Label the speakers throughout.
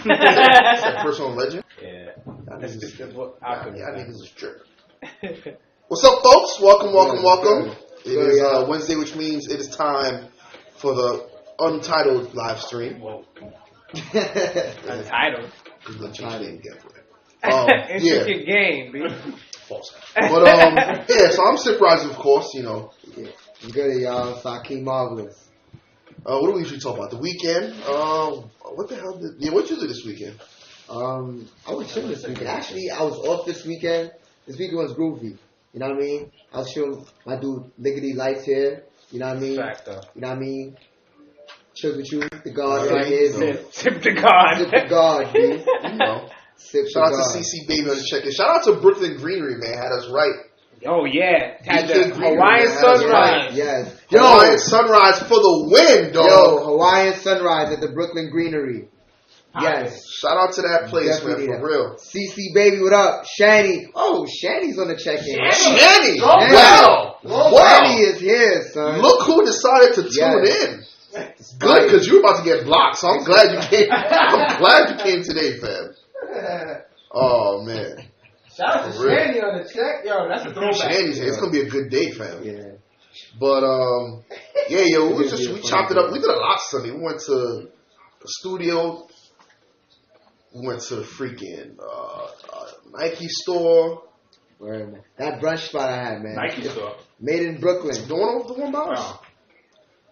Speaker 1: That personal legend.
Speaker 2: Yeah.
Speaker 1: Y'all
Speaker 2: That's what I could.
Speaker 1: niggas is tripping. What's up, folks? Welcome. It is Wednesday, which means it is time for the Untitled live stream.
Speaker 2: Well, Untitled.
Speaker 1: Intricate
Speaker 2: game, B.
Speaker 1: False. But so I'm Sip Rise, of course. You know.
Speaker 3: Yeah. Good, y'all. It's Akeem Marvelous.
Speaker 1: What do we usually talk about? The weekend? What the hell what you do this weekend?
Speaker 3: I was chilling this weekend. Actually, I was off this weekend. This weekend was groovy. You know what I mean? I was chilling my dude Liggity Lights here. You know what I mean?
Speaker 2: Factor.
Speaker 3: You know what I mean? Chill with you, the God right here.
Speaker 2: Sip the God.
Speaker 3: Sip the God, B.
Speaker 1: You know.
Speaker 3: Shout
Speaker 1: out to CC Baby on the check-in. Shout out to Brooklyn Greenery, man. Had us right.
Speaker 2: Oh, yeah. Had
Speaker 1: BK
Speaker 2: the Hawaiian Sunrise.
Speaker 3: Right. Yes.
Speaker 1: Hawaiian Sunrise for the win, dog.
Speaker 3: Yo, Hawaiian Sunrise at the Brooklyn Greenery. Yes.
Speaker 1: Shout out to that place, man, for real.
Speaker 3: CC Baby, what up? Shani. Oh, Shani's on the check-in.
Speaker 1: Shani!
Speaker 3: Wow. Shani is here, son.
Speaker 1: Look who decided to tune in. Good, because you were about to get blocked, so I'm glad you came. I'm glad you came today, fam. Oh, man.
Speaker 4: Shout out to Shani on the check. Yo, that's a throwback.
Speaker 1: Shani's here. It's going to be a good day, fam.
Speaker 3: Yeah.
Speaker 1: But, we chopped it up. We did a lot Sunday. We went to the studio. We went to the freaking Nike store.
Speaker 3: Word, man. That brunch spot I had, man.
Speaker 2: Nike store.
Speaker 3: Made in Brooklyn.
Speaker 1: The one box? Oh.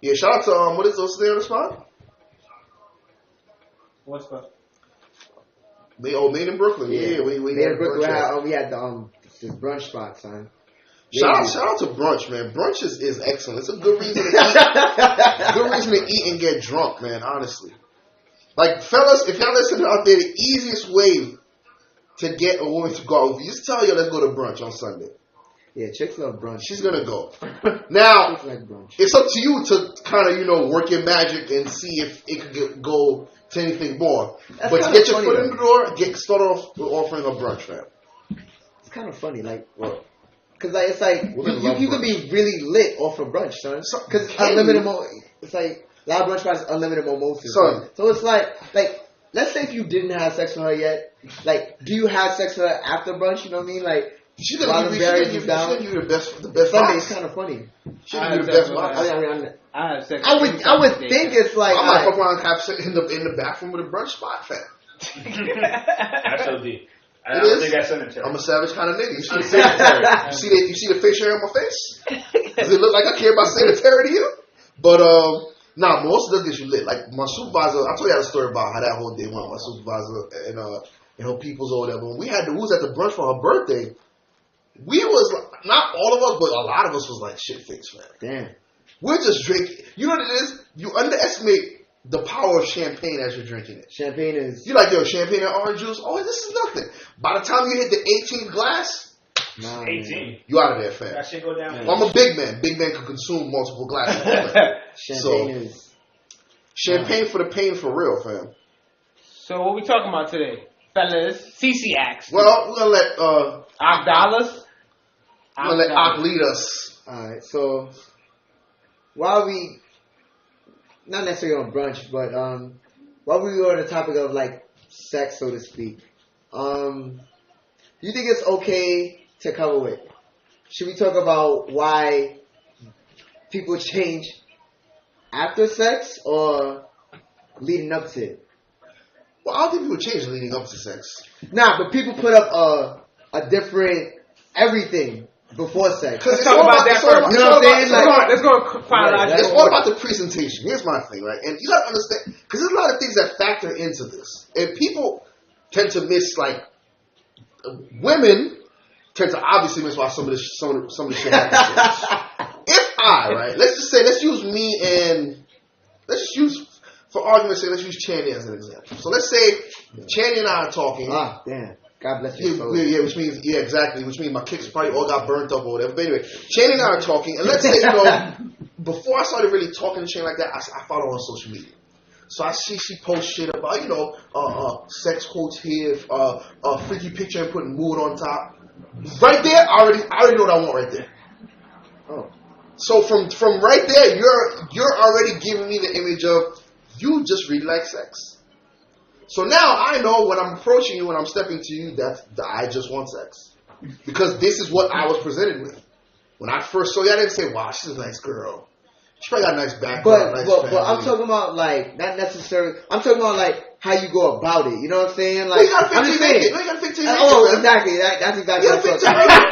Speaker 1: Yeah, shout out to, what's the name of the spot?
Speaker 4: What's that?
Speaker 1: Made in Brooklyn. Yeah, we
Speaker 3: made in Brooklyn. We had this brunch spot, son.
Speaker 1: Shout out to brunch, man. Brunch is excellent. It's a good reason to eat. Good reason to eat and get drunk, man, honestly. Like, fellas, if y'all listening out there, the easiest way to get a woman to go out with you, just tell her, let's go to brunch on Sunday.
Speaker 3: Yeah, chicks love brunch.
Speaker 1: She's going to go. Now,
Speaker 3: like brunch.
Speaker 1: It's up to you to kind of, work your magic and see if it could go to anything more. But to get your foot in the door, start off with offering a brunch, fam.
Speaker 3: It's kind of funny, like, because it's like, you can be really lit off of brunch, son. Because unlimited, it's like, a lot of brunch spots unlimited mimosas. So it's like, let's say if you didn't have sex with her yet, like, do you have sex with her after brunch? You know what I mean? Like,
Speaker 1: she's gonna give you the best
Speaker 3: Sunday is kind of funny.
Speaker 1: She's gonna give you the best box.
Speaker 2: I have sex.
Speaker 3: I would think it's like
Speaker 1: I might fuck around and have sex in the bathroom with a brunch spot, fam.
Speaker 2: That's so deep. I
Speaker 1: don't
Speaker 2: think that's sanitary.
Speaker 1: I'm a savage kind of nigga. You see the facial hair on my face? Does it look like I care about sanitary to you? But nah, most does get you lit. Like my supervisor, I told you a story about how that whole day went. My supervisor and her peoples or whatever. When we was at the brunch for her birthday, we was not all of us, but a lot of us was like shit faced, man.
Speaker 3: Damn.
Speaker 1: We're just drinking. You know what it is? You underestimate the power of champagne as you're drinking it.
Speaker 3: Champagne is...
Speaker 1: You're like, yo, champagne and orange juice? Oh, this is nothing. By the time you hit the 18th glass,
Speaker 2: 18.
Speaker 1: You out of there, fam.
Speaker 2: That shit go down.
Speaker 1: I'm a big man. Big man can consume multiple glasses. Champagne for the pain for real, fam.
Speaker 2: So what we talking about today? Fellas, CC asked.
Speaker 1: Well, we're going to let...
Speaker 2: Ak Dollars?
Speaker 1: I'm going to let Ak lead us.
Speaker 3: Alright, so... While we... Not necessarily on brunch, but while we were on the topic of, like, sex, so to speak, you think it's okay to cover it? Should we talk about why people change after sex or leading up to it?
Speaker 1: Well, I don't think people change leading up to sex.
Speaker 3: Nah, but people put up a different everything before sex.
Speaker 2: Let's talk about that first.
Speaker 3: You know what I'm saying?
Speaker 2: Let's go chronologically.
Speaker 1: It's all about the presentation. Here's my thing, right? And you got to understand, because there's a lot of things that factor into this. And people tend to miss, like, women tend to obviously miss why some of the shit happens. If let's use me and, let's just use, for argument's sake, let's use Channy as an example. So let's say Channy and I are talking.
Speaker 3: Ah, damn. God bless you.
Speaker 1: Which means exactly. Which means my kicks probably all got burnt up or whatever. But anyway, Channy and I are talking, and let's say, before I started really talking to Channy like that, I follow her on social media. So I see she posts shit about, sex quotes here, freaky picture and putting mood on top. Right there, I already know what I want right there.
Speaker 3: Oh.
Speaker 1: So from right there, you're already giving me the image of you just really like sex. So now I know when I'm approaching you, when I'm stepping to you, that I just want sex. Because this is what I was presented with. When I first saw you, I didn't say, wow, she's a nice girl. She probably got a nice background.
Speaker 3: But I'm talking about, like, not necessarily. I'm talking about, like, how you go about it. You know what I'm saying? Like,
Speaker 1: you gotta fake till you make it. You gotta fake till you make it.
Speaker 3: Oh, exactly. That's exactly what I'm talking about.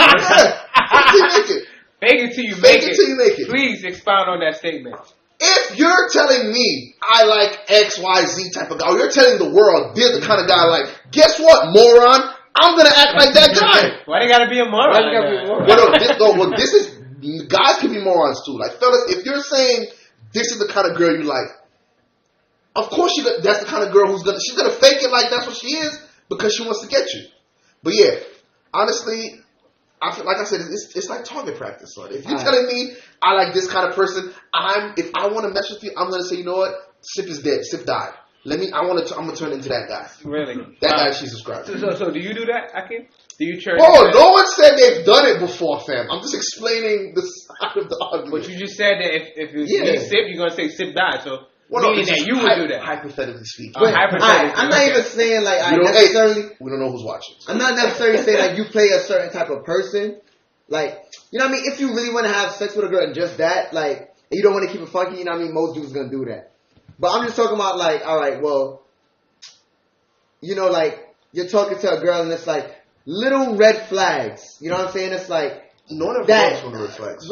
Speaker 1: Fake till you make it.
Speaker 2: Fake it till you
Speaker 1: make it. Till you make it.
Speaker 2: Please expound on that statement.
Speaker 1: If you're telling me I like X, Y, Z type of guy, or you're telling the world they're the kind of guy like, guess what, moron? I'm gonna act like that guy.
Speaker 2: Why they gotta be a moron?
Speaker 1: Well, this is guys can be morons too. Like fellas, if you're saying this is the kind of girl you like, of course that's the kind of girl she's gonna fake it like that's what she is because she wants to get you. But yeah, honestly, I feel, like I said, it's like target practice, son. If you're telling me I like this kind of person, if I want to mess with you, I'm gonna say, you know what, Sip is dead, Sip died. I'm gonna turn into that guy.
Speaker 2: Really?
Speaker 1: That guy she's described.
Speaker 2: So do you do that, Akeem? Do you church?
Speaker 1: Oh, no one said they've done it before, fam. I'm just explaining the side of the argument.
Speaker 2: But you just said that if you need Sip, you're gonna say Sip died. So meaning that you would do that.
Speaker 1: Hypothetically speaking.
Speaker 3: I'm not even saying like
Speaker 1: we don't know who's watching.
Speaker 3: I'm not necessarily saying like you play a certain type of person. Like, you know what I mean? If you really want to have sex with a girl and just that, like, and you don't want to keep it funky, you know what I mean? Most dudes gonna do that. But I'm just talking about like, all right, well, you know, like you're talking to a girl and it's like little red flags. You know what I'm saying? It's like
Speaker 1: no one ever knows from the red flags.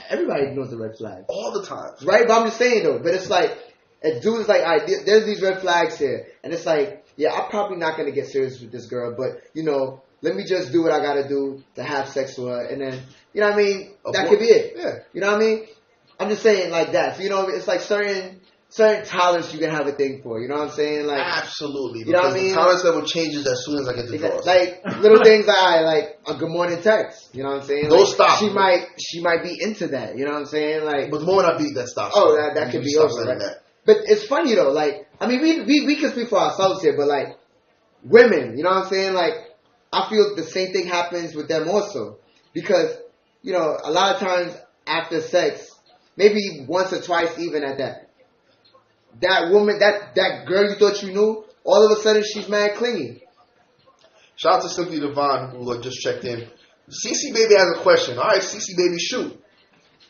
Speaker 3: Everybody knows the red flags
Speaker 1: all the time,
Speaker 3: right? But I'm just saying though. But it's like a dude is like, all right, there's these red flags here, and it's like, yeah, I'm probably not gonna get serious with this girl, but you know, let me just do what I gotta do to have sex with her, and then you know what I mean? That could be it.
Speaker 1: Yeah.
Speaker 3: You know what I mean? I'm just saying like that. So, you know, it's like certain tolerance you can have a thing for. You know what I'm saying? Like
Speaker 1: absolutely.
Speaker 3: You know what I mean?
Speaker 1: The tolerance level changes as soon as I get the draws.
Speaker 3: Like little things like a good morning text. You know what I'm saying?
Speaker 1: Those
Speaker 3: like,
Speaker 1: stop.
Speaker 3: She might be into that. You know what I'm saying? Like,
Speaker 1: but the moment I beat that stops.
Speaker 3: Oh, that could be over. Right?
Speaker 1: That.
Speaker 3: But it's funny though. Like, I mean, we can speak for ourselves here, but like women, you know what I'm saying? Like, I feel the same thing happens with them also because you know a lot of times after sex, maybe once or twice even at that woman, that girl you thought you knew, all of a sudden she's mad clingy.
Speaker 1: Shout out to Simply Divine who just checked in. CC Baby has a question. All right, CC Baby, shoot.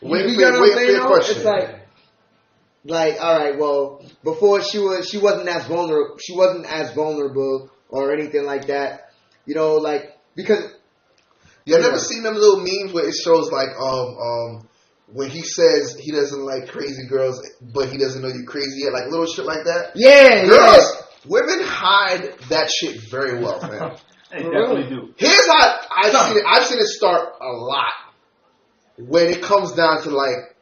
Speaker 1: Wait for your question.
Speaker 3: It's like, all right, well, before she wasn't as vulnerable or anything like that. You know, like because
Speaker 1: you never seen them little memes where it shows like when he says he doesn't like crazy girls, but he doesn't know you're crazy yet, like little shit like that.
Speaker 3: Yeah,
Speaker 1: girls, women hide that shit very well, man.
Speaker 5: They definitely do.
Speaker 1: Here's how I've seen it start a lot when it comes down to like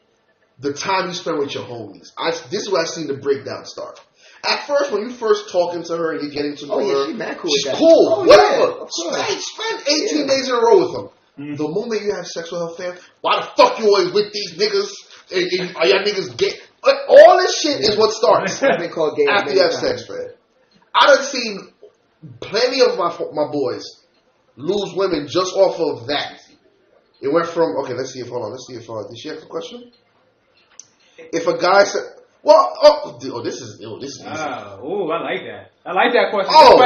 Speaker 1: the time you spend with your homies. This is where I've seen the breakdown start. At first, when you first talking to her and you're getting to know her,
Speaker 3: she's mad cool.
Speaker 1: She's cool,
Speaker 3: Oh,
Speaker 1: whatever.
Speaker 3: Yeah,
Speaker 1: spend 18 days in a row with them. Mm-hmm. The moment you have sex with her, fam, why the fuck you always with these niggas? Are y'all niggas gay? All this shit is what starts after you have sex, man. I done seen plenty of my boys lose women just off of that. It went from let's see if did she have the question? If a guy said, this is easy.
Speaker 2: I like that. I like that question.
Speaker 1: I'm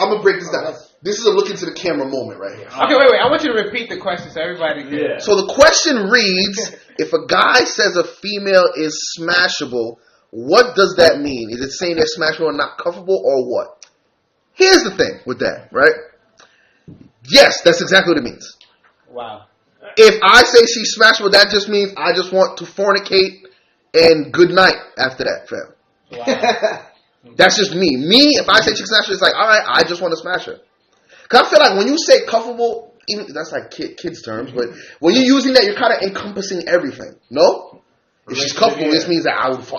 Speaker 1: gonna break this down. This is a look into the camera moment right here.
Speaker 2: Okay, wait. I want you to repeat the question so everybody can.
Speaker 1: Yeah. So the question reads: if a guy says a female is smashable, what does that mean? Is it saying they're smashable and not comfortable, or what? Here's the thing with that, right? Yes, that's exactly what it means.
Speaker 2: Wow.
Speaker 1: If I say she's smashable, that just means I just want to fornicate and good night after that, fam.
Speaker 2: Wow.
Speaker 1: That's just me. If I say she's smashable, it's like, all right, I just want to smash her. Because I feel like when you say comfortable, even that's like kids' terms, but when you're using that, you're kind of encompassing everything. No? If she's comfortable, this means that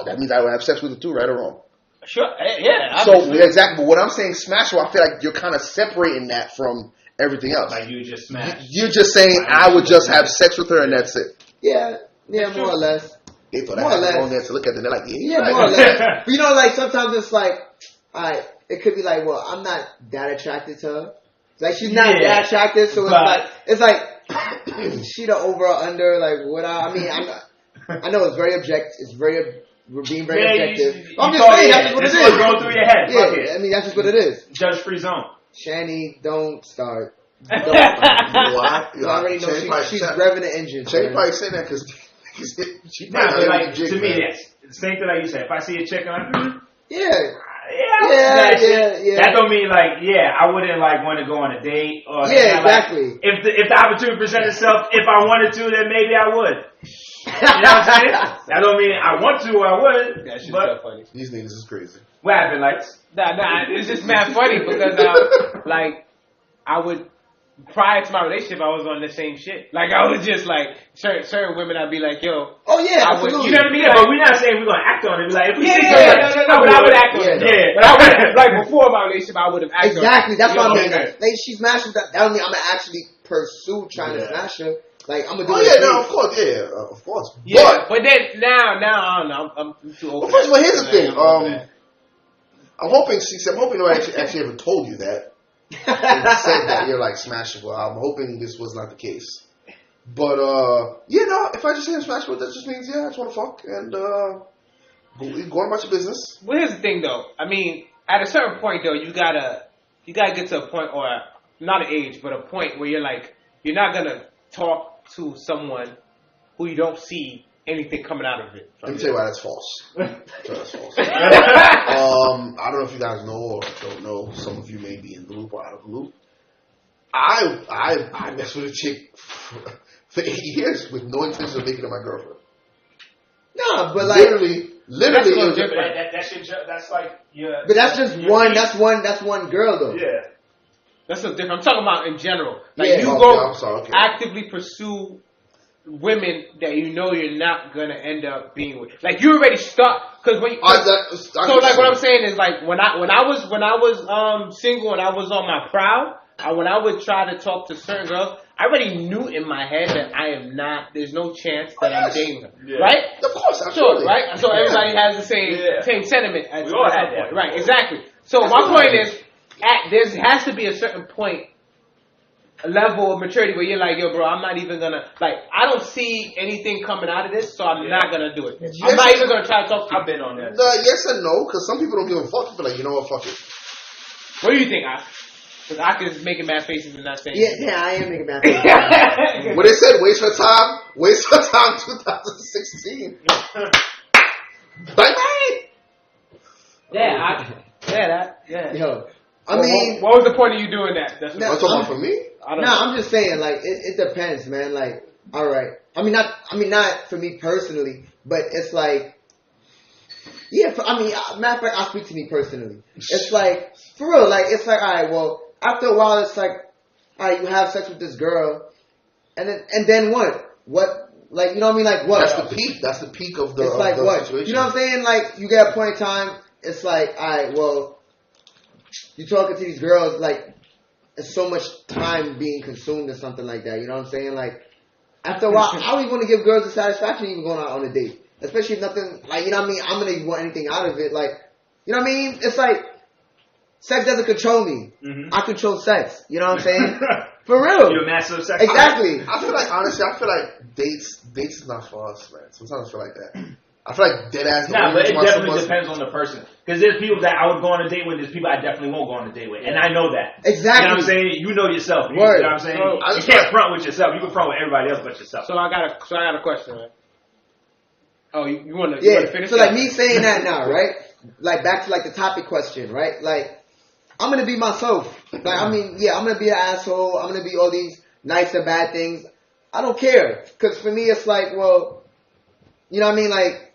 Speaker 1: that means I would have sex with her too, right or wrong?
Speaker 2: Sure, yeah.
Speaker 1: So, exactly. But when I'm saying smashable, I feel like you're kind of separating that from everything else.
Speaker 5: Like you just smash.
Speaker 1: You're just saying I would just have sex with her and that's it.
Speaker 3: Yeah, more or less.
Speaker 1: They thought I had on there to look at them. They're like,
Speaker 3: more or less. But you know, like sometimes it's like, it could be like, well, I'm not that attracted to her. Like she's not that attractive, so it's like she the over or under, like what I mean, I know it's very We're being very objective. I'm just saying that's what it is.
Speaker 6: This is going through your head.
Speaker 3: Yeah, I mean that's just what it is.
Speaker 6: Judge-free zone.
Speaker 3: Shani, don't start. Don't start. You already know she's revving the engine.
Speaker 1: Shani probably saying that because she probably
Speaker 6: like to me, yes. Same thing like you said. If I see a chick, I'm like,
Speaker 3: yeah.
Speaker 6: That don't mean like, I wouldn't like want to go on a date or
Speaker 3: exactly.
Speaker 6: Like, if the opportunity presents itself, if I wanted to, then maybe I would. You know what I'm saying? That don't mean I want to or I would.
Speaker 2: That shit's
Speaker 6: but
Speaker 2: so funny.
Speaker 1: These niggas is crazy.
Speaker 6: What happened, like?
Speaker 2: Nah, it's just mad funny because like I would. Prior to my relationship, I was on the same shit. Like, I was just like, certain women, I'd be like, yo.
Speaker 3: Oh, yeah, absolutely.
Speaker 6: You know what I mean? Yeah, but we're not saying we're going to act on it. Like, if we see
Speaker 2: no, but I would act on it. Yeah. But I would, like, before my relationship, I would have acted
Speaker 3: exactly, that's what I mean.
Speaker 2: Okay.
Speaker 3: Like, she smashed that don't mean I'm going to actually pursue trying to smash her. Like, I'm going to do
Speaker 1: of course, of course.
Speaker 2: Yeah, but then, now, I don't know, I'm too old.
Speaker 1: Well, first of all, here's the thing. I'm hoping nobody actually ever told you that. And said that you're like smashable. I'm hoping this was not the case. But if I just say I'm smashable, that just means I just want to fuck and go on about your business.
Speaker 2: Well, here's the thing though. I mean, at a certain point though, you gotta get to a point, or not an age, but a point where you're like, you're not gonna talk to someone who you don't see anything coming out of it.
Speaker 1: Let me tell you why that's false. I don't know if you guys know or don't know. Some of you may be in the loop or out of the loop. I messed with a chick for 8 years with no intention of making her my girlfriend.
Speaker 3: No, but like
Speaker 1: literally.
Speaker 6: That's like
Speaker 3: But that's just one. That's one girl though.
Speaker 6: Yeah.
Speaker 2: That's so different. I'm talking about in general. Like actively pursue women that you know you're not gonna end up being with. Like you already start because when so like what I'm saying is like when I was single and I was on my prowl, when I would try to talk to certain girls, I already knew in my head that I am not. There's no chance that I'm dating her, right?
Speaker 1: Of course, absolutely.
Speaker 2: Sure, right? So everybody has the same sentiment at some point, right? Exactly. So my point is, there has to be a certain point. A level of maturity where you're like, yo, bro, I'm not even gonna, like, I don't see anything coming out of this, so I'm not gonna do it. Yes, I'm not even gonna try to talk to you.
Speaker 6: I've been on that.
Speaker 1: Yes and no, because some people don't give a fuck. People are like, you know what, fuck it.
Speaker 2: What do you think, Ak? Because Ak is making mad faces and not saying
Speaker 3: Yeah, I am making mad faces.
Speaker 1: When they said waste her time 2016. Bye.
Speaker 2: Yeah, yeah.
Speaker 3: Yo. I mean,
Speaker 2: what was the point of you doing that? That's
Speaker 1: what I'm talking about for me.
Speaker 3: I'm just saying, like, it depends, man. Like, all right. I mean, not for me personally, but it's like, matter of fact, I'll speak to me personally. It's like, for real, like, it's like, all right, well, after a while, it's like, all right, you have sex with this girl, and then what? What? Like, you know what I mean? Like, what?
Speaker 1: That's the peak. That's the peak of the.
Speaker 3: It's like
Speaker 1: the
Speaker 3: what?
Speaker 1: situation.
Speaker 3: You know what I'm saying? Like, you get a point in time. It's like, all right, well. You're talking to these girls, like, it's so much time being consumed or something like that. You know what I'm saying? Like, after a while, I don't even want to give girls the satisfaction even going out on a date. Especially if nothing, like, you know what I mean? I'm going to want anything out of it. Like, you know what I mean? It's like, sex doesn't control me. Mm-hmm. I control sex. You know what I'm saying? For real.
Speaker 6: You're a master of sex.
Speaker 3: Exactly.
Speaker 1: I feel like, honestly, dates is not for us, man. Sometimes I feel like that. I feel like dead ass.
Speaker 6: Nah, but it definitely depends on the person. Because there's people that I would go on a date with. There's people I definitely won't go on a date with, and I know that.
Speaker 3: Exactly.
Speaker 6: You know what I'm saying? You know yourself. You know what I'm saying? You can't front with yourself. You can front with everybody else but yourself.
Speaker 2: So I got a question, right? Oh, you want to finish?
Speaker 3: So like me saying that now, right? Like back to like the topic question, right? Like I'm gonna be myself. Like I'm gonna be an asshole. I'm gonna be all these nice or bad things. I don't care. Because for me, it's like, well, you know what I mean? Like.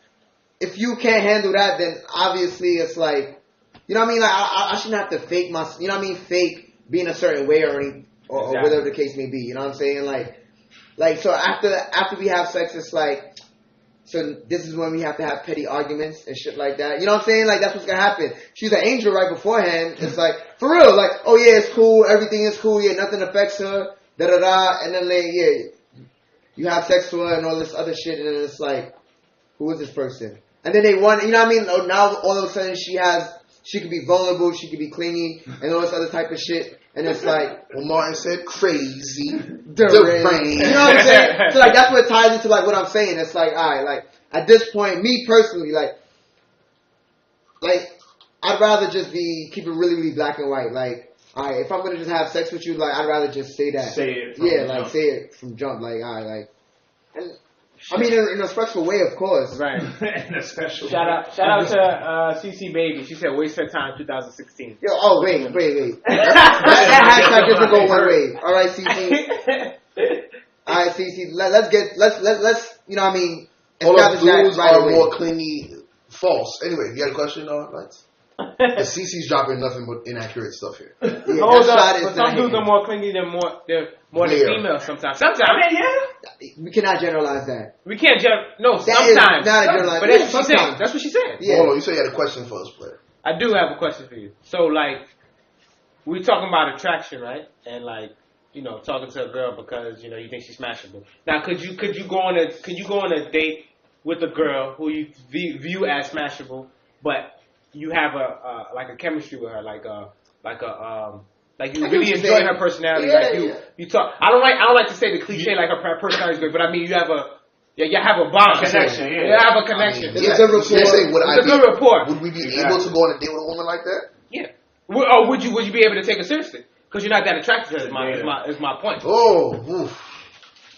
Speaker 3: If you can't handle that, then obviously it's like, you know what I mean? Like I shouldn't have to fake you know what I mean? Fake being a certain way or whatever the case may be. You know what I'm saying? Like so after we have sex, it's like, so this is when we have to have petty arguments and shit like that. You know what I'm saying? Like that's what's gonna happen. She's an angel right beforehand. It's like for real. Like oh yeah, it's cool. Everything is cool. Yeah, nothing affects her. And then you have sex with her and all this other shit, and then it's like, who is this person? And then they want, you know what I mean? Now all of a sudden she could be vulnerable, she could be clingy, and all this other type of shit. And it's like,
Speaker 1: well, Martin said crazy,
Speaker 3: deranged. You know what I'm saying? So like that's what ties into like what I'm saying. It's like, all right, like at this point, me personally, like I'd rather just keep it really, really black and white. Like, alright, if I'm gonna just have sex with you, like I'd rather just say that.
Speaker 6: Say it.
Speaker 3: Say it from jump. Like, alright, and I mean, in a special way, of course.
Speaker 2: Right.
Speaker 6: In a special
Speaker 2: Shout out to CC Baby. She said, waste her time 2016.
Speaker 3: Yo, wait. that hashtag doesn't go one way. All right, CC. All right, CC. Let's you know what I mean?
Speaker 1: All of dudes are more clingy. False. Anyway, you got a question, Lights? The CC's dropping nothing but inaccurate stuff here.
Speaker 3: Yeah,
Speaker 2: hold up, but some dudes are more clingy than than females sometimes. Sometimes,
Speaker 3: we cannot generalize that.
Speaker 2: We can't no,
Speaker 3: that
Speaker 2: sometimes.
Speaker 3: Not a generalization.
Speaker 2: But that's what she said. That's what she said.
Speaker 3: Yeah.
Speaker 1: Hold on, you said you had a question for us, player.
Speaker 2: I do have a question for you. So, like, we're talking about attraction, right? And like, you know, talking to a girl because you know you think she's smashable. Now, could you go on a date with a girl who you view as smashable, but you have a chemistry with her, like you really enjoy her personality, you talk. I don't like to say the cliche like her personality is good, but I mean you have a bond,
Speaker 6: connection.
Speaker 2: You have a connection.
Speaker 3: It's a good rapport.
Speaker 1: Would we be able to go on a date with a woman like that?
Speaker 2: Yeah. Or would you be able to take her seriously? Because you're not that attracted to her. Is my point.
Speaker 1: Oh. Oof.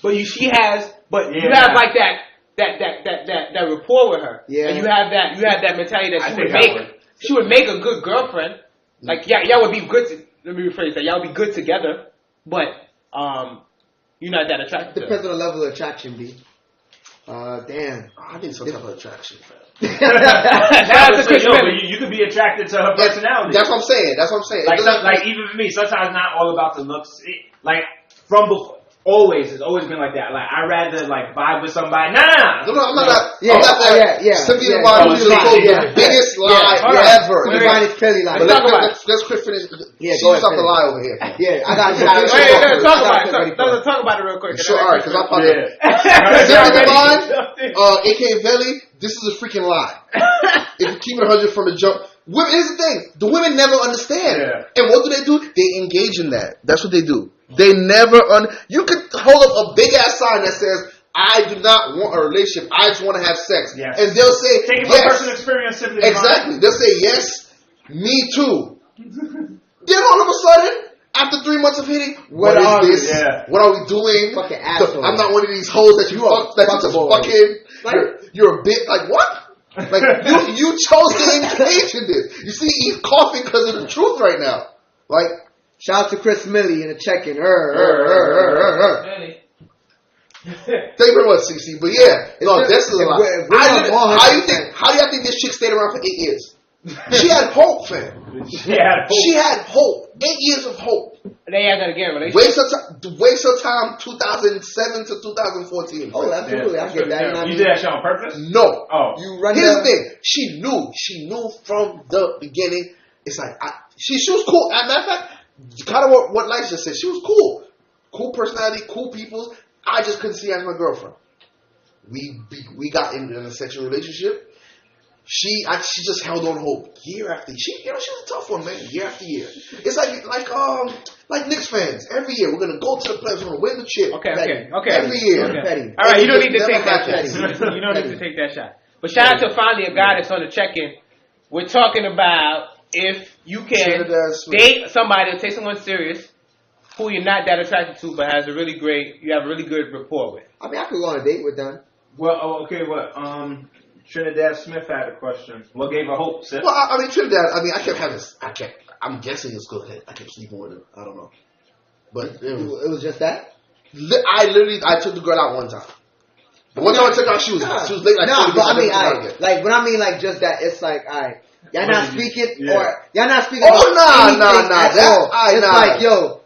Speaker 2: But you have like that rapport with her. Yeah. And you have that mentality that she would make a good girlfriend. Like y'all would be good. Let me rephrase that. Y'all would be good together, but you're not that attracted.
Speaker 3: Depends on the level of attraction, B. Damn.
Speaker 1: I need some type of attraction, fam.
Speaker 6: You could be attracted to her personality.
Speaker 1: That's what I'm saying.
Speaker 6: Like even for me, sometimes not all about the looks. From before. It's always been like that. Like I'd rather vibe with somebody. Nah.
Speaker 1: No, I'm not. Cynthia Divine was the biggest lie ever.
Speaker 3: Divine is clearly lying.
Speaker 1: Let's quit finish. Yeah, she was off the lie over here.
Speaker 3: Yeah, I got
Speaker 2: talk about it real quick.
Speaker 1: Sure, alright, because I'm fucking Cynthia Divine, Akeem Veli, this is a freaking lie. If you keep it 100 from the jump. Here's the thing. The women never understand. Yeah. And what do? They engage in that. That's what they do. They never you could hold up a big ass sign that says, I do not want a relationship. I just want to have sex. Yes. And they'll say,
Speaker 6: take it from personal experience.
Speaker 1: Exactly. They'll say, yes, me too. Then all of a sudden, after 3 months of hitting, what is this? Yeah. What are we doing?
Speaker 3: Fucking asshole.
Speaker 1: I'm not one of these hoes that you fuck, that you just fucking. You're a bit like what? Like you chose to engage in this. You see, he's coughing because of the truth right now. Like,
Speaker 3: shout out to Chris Millie in the check-in.
Speaker 1: Thank you very much, CC. But yeah, this is a lot. How do you think this chick stayed around for 8 years? She had hope, fam. She had hope. 8 years of hope.
Speaker 2: They ain't gonna get a relationship.
Speaker 1: Waste her time 2007 to 2014.
Speaker 3: Oh, absolutely. I get that.
Speaker 6: You did that shit on purpose?
Speaker 1: No.
Speaker 6: Oh.
Speaker 1: Here's the thing. She knew from the beginning. It's like, she was cool. As a matter of fact, kind of what Lights just said. She was cool. Cool personality, cool people. I just couldn't see her as my girlfriend. We got in a sexual relationship. She just held on hope year after year. She was a tough one, man. Year after year. It's like Knicks fans. Every year we're gonna go to the playoffs. We're gonna win the chip.
Speaker 2: Okay.
Speaker 1: Every year.
Speaker 2: Okay. All right, you don't need to take that shot. You don't need to take that shot. But shout out to finally a guy that's on the check-in. We're talking about if you can date somebody or take someone serious who you're not that attracted to, but you have a really good rapport with.
Speaker 3: I mean, I could go on a date with them.
Speaker 6: Well, okay, what? Trinidad Smith had a question. What gave her hope, sis?
Speaker 1: Well, I mean, Trinidad, I kept having, I'm guessing it's good. I kept sleeping with her. I don't know. But
Speaker 3: it was just that?
Speaker 1: I took the girl out one time. The one time I took her out, she was late like 40 minutes.
Speaker 3: When I mean just that, it's like, alright, y'all not speaking, or y'all not speaking.
Speaker 1: Oh, nah.
Speaker 3: It's like, so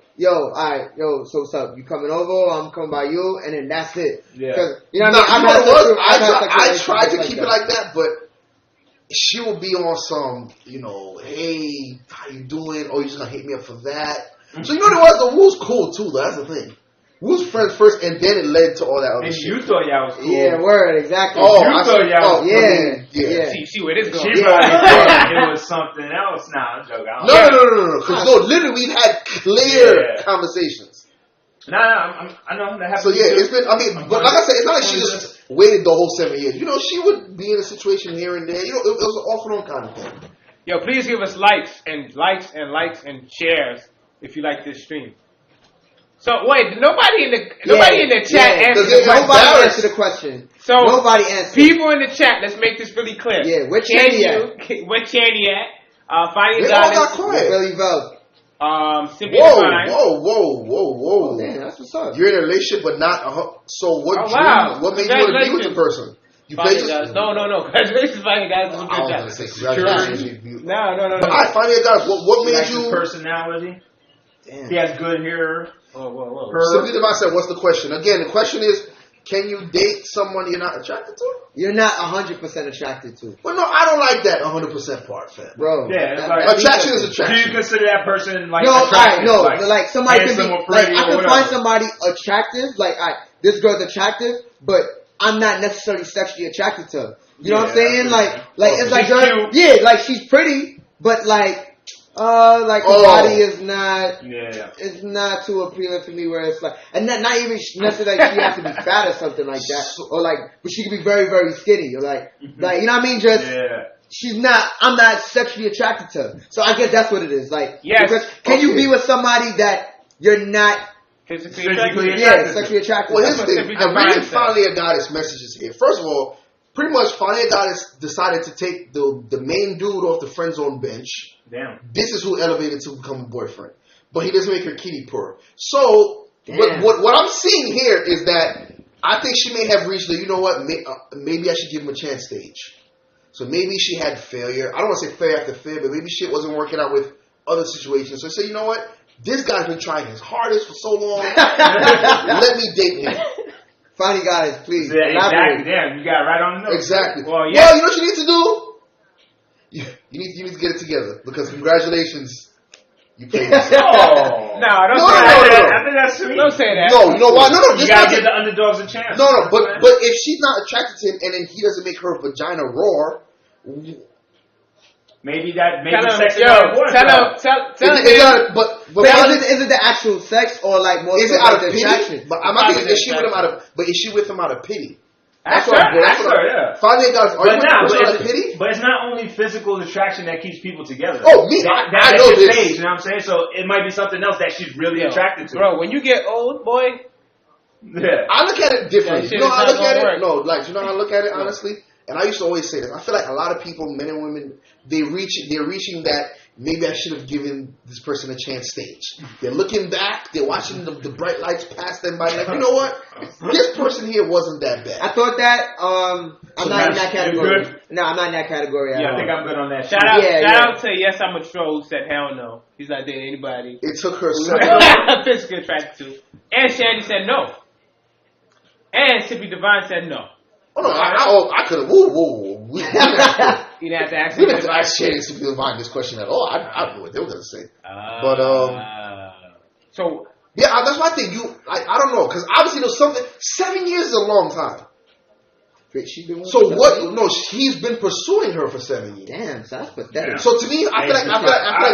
Speaker 3: what's up? You coming over? I'm coming by you, and then that's it. Yeah. You know what I mean?
Speaker 1: I tried to keep it like that, but she will be on some, hey, how you doing? Oh, you just gonna hit me up for that? So you know what it was? The Woo's cool too, though. That's the thing. Woo's friends first, and then it led to all that other shit.
Speaker 6: And you thought y'all was cool.
Speaker 3: Yeah, word, exactly.
Speaker 6: Oh, you thought y'all was cool.
Speaker 3: Yeah.
Speaker 2: See where this going.
Speaker 6: She probably thought it was something else. Nah, I'm joking.
Speaker 1: No. Because literally we've had clear conversations.
Speaker 6: I know that happens.
Speaker 1: So yeah, it's been. I mean, but like I said, it's not like she just waited the whole 7 years. You know, she would be in a situation here and there. You know, it was an off and on kind of thing.
Speaker 2: Yo, please give us likes and shares if you like this stream. So wait, nobody in the chat answered.
Speaker 3: Nobody answered the question.
Speaker 2: So
Speaker 3: nobody answered.
Speaker 2: People in the chat, let's make this really clear.
Speaker 3: Yeah, where Channy at?
Speaker 2: Where Channy at? Find your
Speaker 1: They all got quiet.
Speaker 3: Billy Vel.
Speaker 1: Whoa.
Speaker 3: Oh, damn, that's what's up.
Speaker 1: You're in a relationship, but not. So what? What made you want to be with the person? You play just
Speaker 2: no. Congratulations, Finding Guys. It's a good job.
Speaker 1: Congratulations.
Speaker 2: No.
Speaker 1: Alright, Finding Guys. What made you?
Speaker 6: Personality. Damn. He has good hair.
Speaker 2: Whoa.
Speaker 1: Simply the mindset. What's the question? Again, the question is, can you date someone you're not attracted to?
Speaker 3: You're not 100% attracted to.
Speaker 1: Well, no, I don't like that 100% part, fam.
Speaker 3: Bro.
Speaker 6: Yeah,
Speaker 1: attraction is attraction.
Speaker 6: Do you consider that person like
Speaker 3: no,
Speaker 6: attractive?
Speaker 3: No, like somebody can be like I can
Speaker 6: whatever.
Speaker 3: find somebody attractive, like this girl's attractive, but I'm not necessarily sexually attracted to her. You know what I'm saying? Like it's like
Speaker 6: cute.
Speaker 3: like she's pretty, but like her body is not it's not too appealing for me where it's like, and not even necessarily like she has to be fat or something like that, or like, but she can be very, very skinny, or like you know what I mean, just I'm not sexually attracted to her. So I guess that's what it is. Like, can you be with somebody that you're not
Speaker 2: physically attracted?
Speaker 3: Sexually attracted.
Speaker 1: Well, here's the thing. I really finally got his messages here. First of all, pretty much finally got decided to take the main dude off the friend zone bench.
Speaker 6: Damn.
Speaker 1: This is who elevated to become a boyfriend. But he doesn't make her kitty purr. So, what I'm seeing here is that I think she may have reached the, you know what, maybe I should give him a chance stage. So maybe she had failure. I don't want to say failure after failure, but maybe shit wasn't working out with other situations. So say, you know what, this guy's been trying his hardest for so long. Let me date him.
Speaker 3: Finally, guys, please.
Speaker 6: Yeah, exactly. Damn, you got it right on the nose.
Speaker 1: Exactly.
Speaker 6: Well,
Speaker 1: you know what you need to do? You need to get it together, because congratulations, you played this.
Speaker 2: No, don't say that.
Speaker 6: I think that's sweet.
Speaker 2: Don't say that.
Speaker 1: No, you know why? No.
Speaker 6: You gotta give the underdogs a chance.
Speaker 1: No, but if she's not attracted to him and then he doesn't make her vagina roar,
Speaker 6: maybe sex is
Speaker 2: tell him.
Speaker 3: But is it the actual sex or like more?
Speaker 1: Is it out of pity?
Speaker 3: Attraction?
Speaker 1: But I'm not thinking, is she with him out of pity? That's what
Speaker 6: yeah.
Speaker 1: Finally, guys, are you out of pity?
Speaker 6: But it's not only physical attraction that keeps people together.
Speaker 1: Oh, me, I know this.
Speaker 6: Stage, you know what I'm saying? So it might be something else that she's really attracted to.
Speaker 2: Bro, when you get old, boy.
Speaker 1: Yeah. I look at it differently. You know how I look at it? No, like, you know how I look at it, honestly? And I used to always say this. I feel like a lot of people, men and women, they're reaching that maybe I should have given this person a chance stage. They're looking back, they're watching the bright lights pass them by, like, you know what? This person here wasn't that bad.
Speaker 3: I thought that, I'm not in that category. No, I'm not in that category.
Speaker 6: I think I'm good on that.
Speaker 2: Shout out to Yes, I'm a Troll, who said hell no. He's not dating anybody.
Speaker 1: It took her
Speaker 2: physically attracted to. And Shandy said no. And Sippy Divine said no.
Speaker 1: Oh no, I could have. Whoa.
Speaker 2: You didn't have to ask.
Speaker 1: We didn't have to ask Shannon to divine this question at all. I don't know what they were going to say.
Speaker 2: So
Speaker 1: yeah, that's why I think I don't know, because obviously there's something. 7 years is a long time. So what? No, he's been pursuing her for 7 years.
Speaker 3: Damn, so that's pathetic.
Speaker 1: Yeah. So to me, I feel like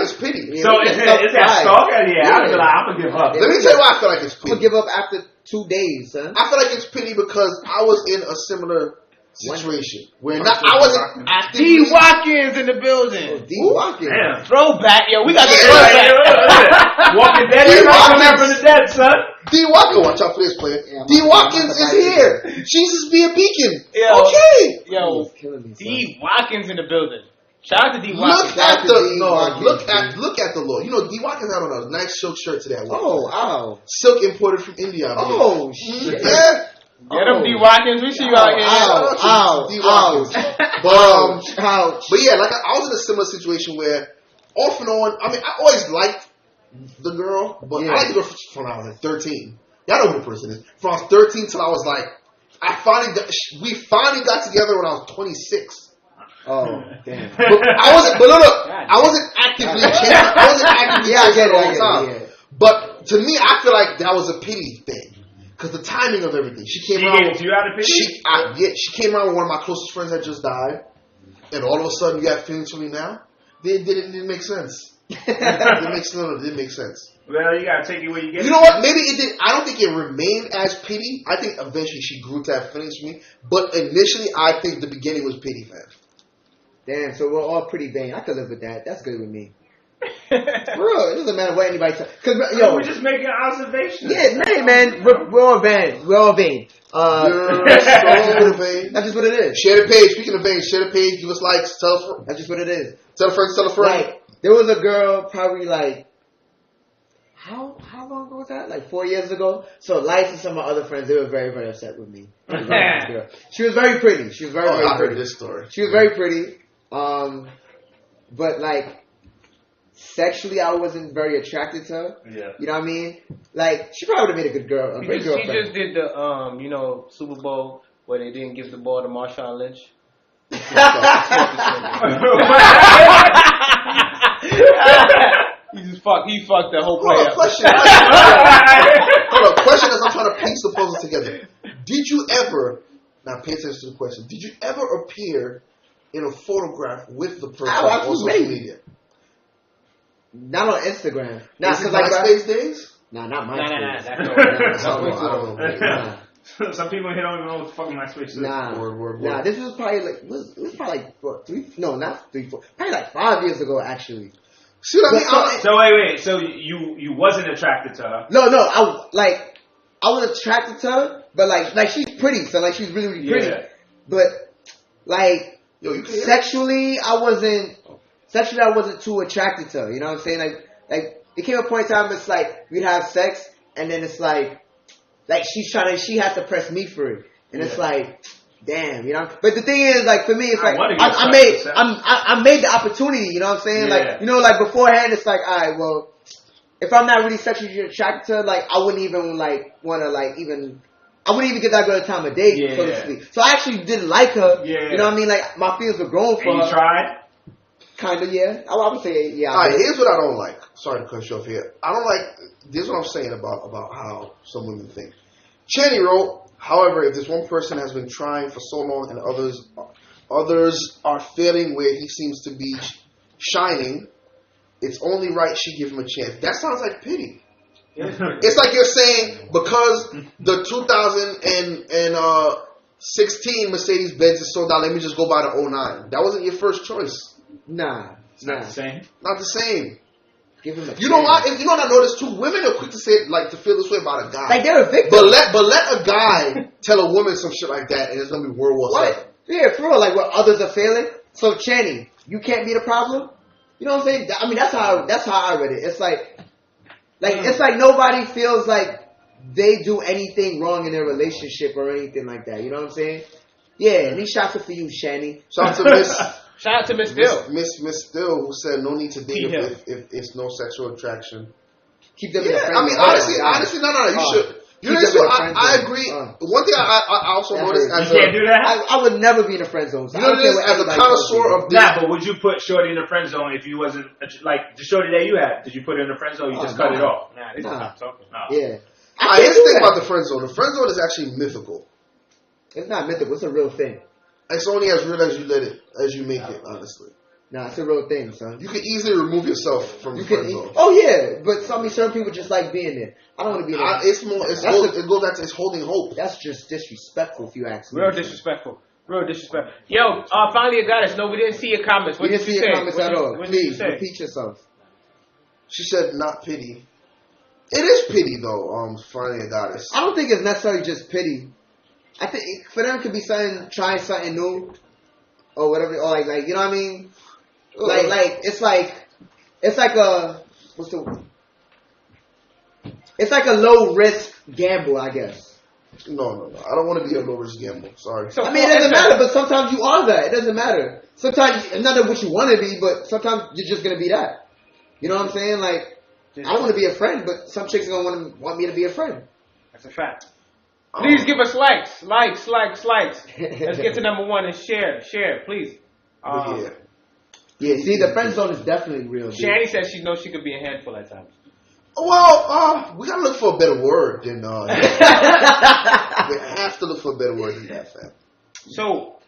Speaker 1: it's pity.
Speaker 6: So is that stalker? Yeah, I'm gonna give up.
Speaker 1: Let me tell you why I feel like it's pity.
Speaker 3: I'm gonna give up after 2 days, son.
Speaker 1: I feel like it's pity because I was in a similar situation where I wasn't actively.
Speaker 2: D. Watkins in the building.
Speaker 3: D. Watkins.
Speaker 6: Damn.
Speaker 2: Throwback, yo. We got the throwback.
Speaker 6: Walking Dead. Coming out from the dead, son.
Speaker 1: D. Watkins, watch out for this player. Yeah, D. Watkins is here. Jesus be a beacon.
Speaker 2: Yo,
Speaker 1: okay.
Speaker 2: Yo, D. Watkins in the building. Shout out to D. Watkins.
Speaker 1: Look at the Lord. You know, D. Watkins had on a nice silk shirt today.
Speaker 3: Oh, wow.
Speaker 1: Silk imported from India.
Speaker 3: Oh, shit.
Speaker 1: Yeah.
Speaker 2: Get him, D. Watkins. We see you out here.
Speaker 3: Ouch.
Speaker 1: But yeah, like I was in a similar situation where off and on, I mean, I always liked the girl, but I liked the girl from when I was like 13. Y'all know who the person is. From I was 13 till I was like, we finally got together when I was 26.
Speaker 3: Oh, damn.
Speaker 1: I wasn't actively chasing. I wasn't actively chasing all the time. Yeah. But to me, I feel like that was a pity thing. Because the timing of everything. She came around.
Speaker 6: You out of pity?
Speaker 1: She came around when one of my closest friends had just died. And all of a sudden, you got feelings for me now? It didn't make sense. It makes sense.
Speaker 6: Well, you gotta take it where you get it.
Speaker 1: You know what? Maybe it did. I don't think it remained as pity. I think eventually she grew to have feelings for me. But initially, I think the beginning was pity, man.
Speaker 3: Damn, so we're all pretty vain. I could live with that. That's good with me. For real, it doesn't matter what anybody says.
Speaker 6: We're just making observations.
Speaker 3: Yeah, man, we're all vain. We're all vain.
Speaker 1: You're so vain.
Speaker 3: That's just what it is.
Speaker 1: Share the page. Speaking of vain, share the page. Give us likes. Tell us.
Speaker 3: That's just what it is.
Speaker 1: Tell a friend. Tell a friend.
Speaker 3: Like, there was a girl probably like, how long ago was that? Like 4 years ago. So Lights and some of my other friends, they were very, very upset with me. She was very pretty. She was very, very
Speaker 1: I
Speaker 3: pretty.
Speaker 1: heard this story.
Speaker 3: She was very pretty. But like, sexually, I wasn't very attracted to her.
Speaker 6: Yeah.
Speaker 3: You know what I mean? Like, she probably would have made a good girl.
Speaker 2: She just did the Super Bowl where they didn't give the ball to Marshawn Lynch. He fucked the whole play up.
Speaker 1: Question as I'm trying to piece the puzzle together. Did you ever, now pay attention to the question, did you ever appear in a photograph with the person on social media?
Speaker 3: Not on Instagram.
Speaker 1: Nah, because like MySpace days?
Speaker 3: Nah, not MySpace.
Speaker 6: Nah. Some people here don't even know what the fuck MySpace is.
Speaker 3: Nah, this was probably like, probably like 5 years ago, actually.
Speaker 1: See what I mean?
Speaker 6: So wait. So you wasn't attracted to her?
Speaker 3: No. I was attracted to her, but like she's pretty, so like she's really, really pretty. Yeah. But like sexually, I wasn't too attracted to her. You know what I'm saying? Like it came a point in time. It's like we'd have sex, and then it's like she has to press me for it, and it's like. Damn, you know. But the thing is, like for me, it's like I made the opportunity. You know what I'm saying? Yeah. Like like beforehand, it's like, all right, well, if I'm not really sexually attracted to her, like I wouldn't even like want to I wouldn't even give that girl the time of day, so to speak. So I actually didn't like her. Yeah. You know what I mean? Like my feelings were grown for her.
Speaker 6: You tried?
Speaker 3: Kind of, yeah. I would say, yeah.
Speaker 1: All right, here's what I don't like. Sorry to cut you off here. I don't like. This is what I'm saying about how some women think. Channy wrote. However, if this one person has been trying for so long and others are failing where he seems to be shining, it's only right she give him a chance. That sounds like pity. It's like you're saying because the 2016 Mercedes-Benz is sold out, let me just go buy the 09. That wasn't your first choice.
Speaker 3: Nah.
Speaker 6: It's not the same.
Speaker 1: Not the same.
Speaker 3: Give him a
Speaker 1: you know what? You know what I noticed too? Women are quick to say to feel this way about a guy.
Speaker 3: Like they're a victim.
Speaker 1: But let a guy tell a woman some shit like that, and it's gonna be World War II.
Speaker 3: Yeah, for real. Like where others are failing. So Channy, you can't be the problem. You know what I'm saying? I mean, that's how I read it. It's like it's like nobody feels like they do anything wrong in their relationship or anything like that. You know what I'm saying? Yeah, and these shots are for you, Channy.
Speaker 1: Shout out to
Speaker 2: Miss Still.
Speaker 1: Miss Still, who said no need to date if it's no sexual attraction.
Speaker 3: Keep them in the friend
Speaker 1: zone. I mean, honestly, no. You should. You know, so I agree. One thing I also noticed as
Speaker 6: you can't do that.
Speaker 3: I would never be in a friend zone. So
Speaker 1: you know this as a connoisseur of this.
Speaker 6: Nah, but would you put Shorty in the friend zone if you wasn't like the Shorty that you had? Did you put her in the friend zone? Or you just cut it off?
Speaker 2: Nah, they stop talking.
Speaker 3: Yeah.
Speaker 1: Here's the thing about the friend zone. The friend zone is actually mythical.
Speaker 3: It's not mythical. It's a real thing.
Speaker 1: It's only as real as you make it, honestly.
Speaker 3: Nah, it's a real thing, son.
Speaker 1: You can easily remove yourself from the friend zone.
Speaker 3: Oh yeah, but certain people just like being there. I don't want to be there.
Speaker 1: It goes back to it's holding hope.
Speaker 3: That's just disrespectful, if you ask me.
Speaker 2: Real disrespectful. Yo, finally, got us. No, we didn't see your comments. What did you say?
Speaker 3: We didn't see your comments at all. Please repeat yourself.
Speaker 1: She said, "Not pity." It is pity, though. Finally, a goddess.
Speaker 3: I don't think it's necessarily just pity. I think for them it could be trying something new, or whatever, or like you know what I mean. Like it's like a low risk gamble, I guess.
Speaker 1: No. I don't want to be a low risk gamble. Sorry.
Speaker 3: I mean, it doesn't matter, but sometimes you are that. It doesn't matter. Sometimes it's not what you want to be, but sometimes you're just gonna be that. You know what I'm saying? Like I want to be a friend, but some chicks are gonna want me to be a friend.
Speaker 2: That's a fact. Please give us likes. Let's get to number 1 and share, please.
Speaker 3: Yeah, see, the friend zone is definitely real.
Speaker 2: Shani says she knows she could be a handful at times.
Speaker 1: Well, we gotta look for a better word than we have to look for a better word than that, fam.
Speaker 2: So,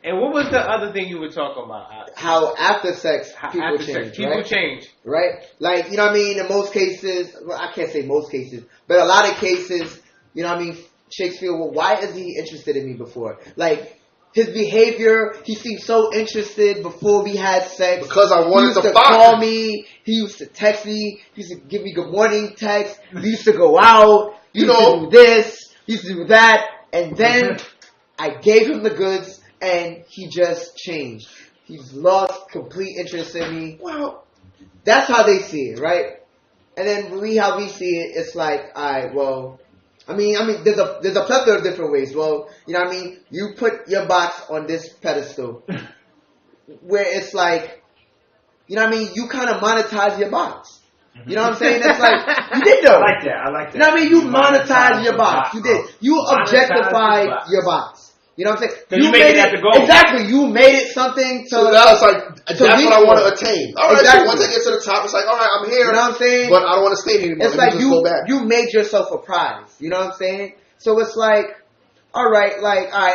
Speaker 2: And what was the other thing you were talking about?
Speaker 3: How after sex, people change. Right? Like, you know what I mean? In most cases, well, I can't say most cases, but a lot of cases, you know what I mean? Chicks feel, well, why is he interested in me before? Like, his behavior, he seemed so interested before we had sex.
Speaker 1: Because I wanted
Speaker 3: to call me. He used to text me. He used to give me good morning text. We used to go out. He used to do this. He used to do that. And then I gave him the goods. And he just changed. He's lost complete interest in me. Well, that's how they see it, right? And then how we see it, it's like, alright, well, I mean, there's a plethora of different ways. Well, you know what I mean? You put your box on this pedestal, where it's like, you know what I mean? You kind of monetize your box. You know what I'm saying? It's like, you did though.
Speaker 6: I like that.
Speaker 3: You know what I mean? You monetize your box. You did. You objectified your box. You know what I'm saying?
Speaker 6: You made it at the goal.
Speaker 3: Exactly. You made it something to...
Speaker 1: So that's like, that's what I want to attain. All right, exactly. So once I get to the top, it's like, all right, I'm here.
Speaker 3: You know what I'm saying?
Speaker 1: But I don't want to stay here anymore.
Speaker 3: It's like you made yourself a prize. You know what I'm saying? So it's like, all right,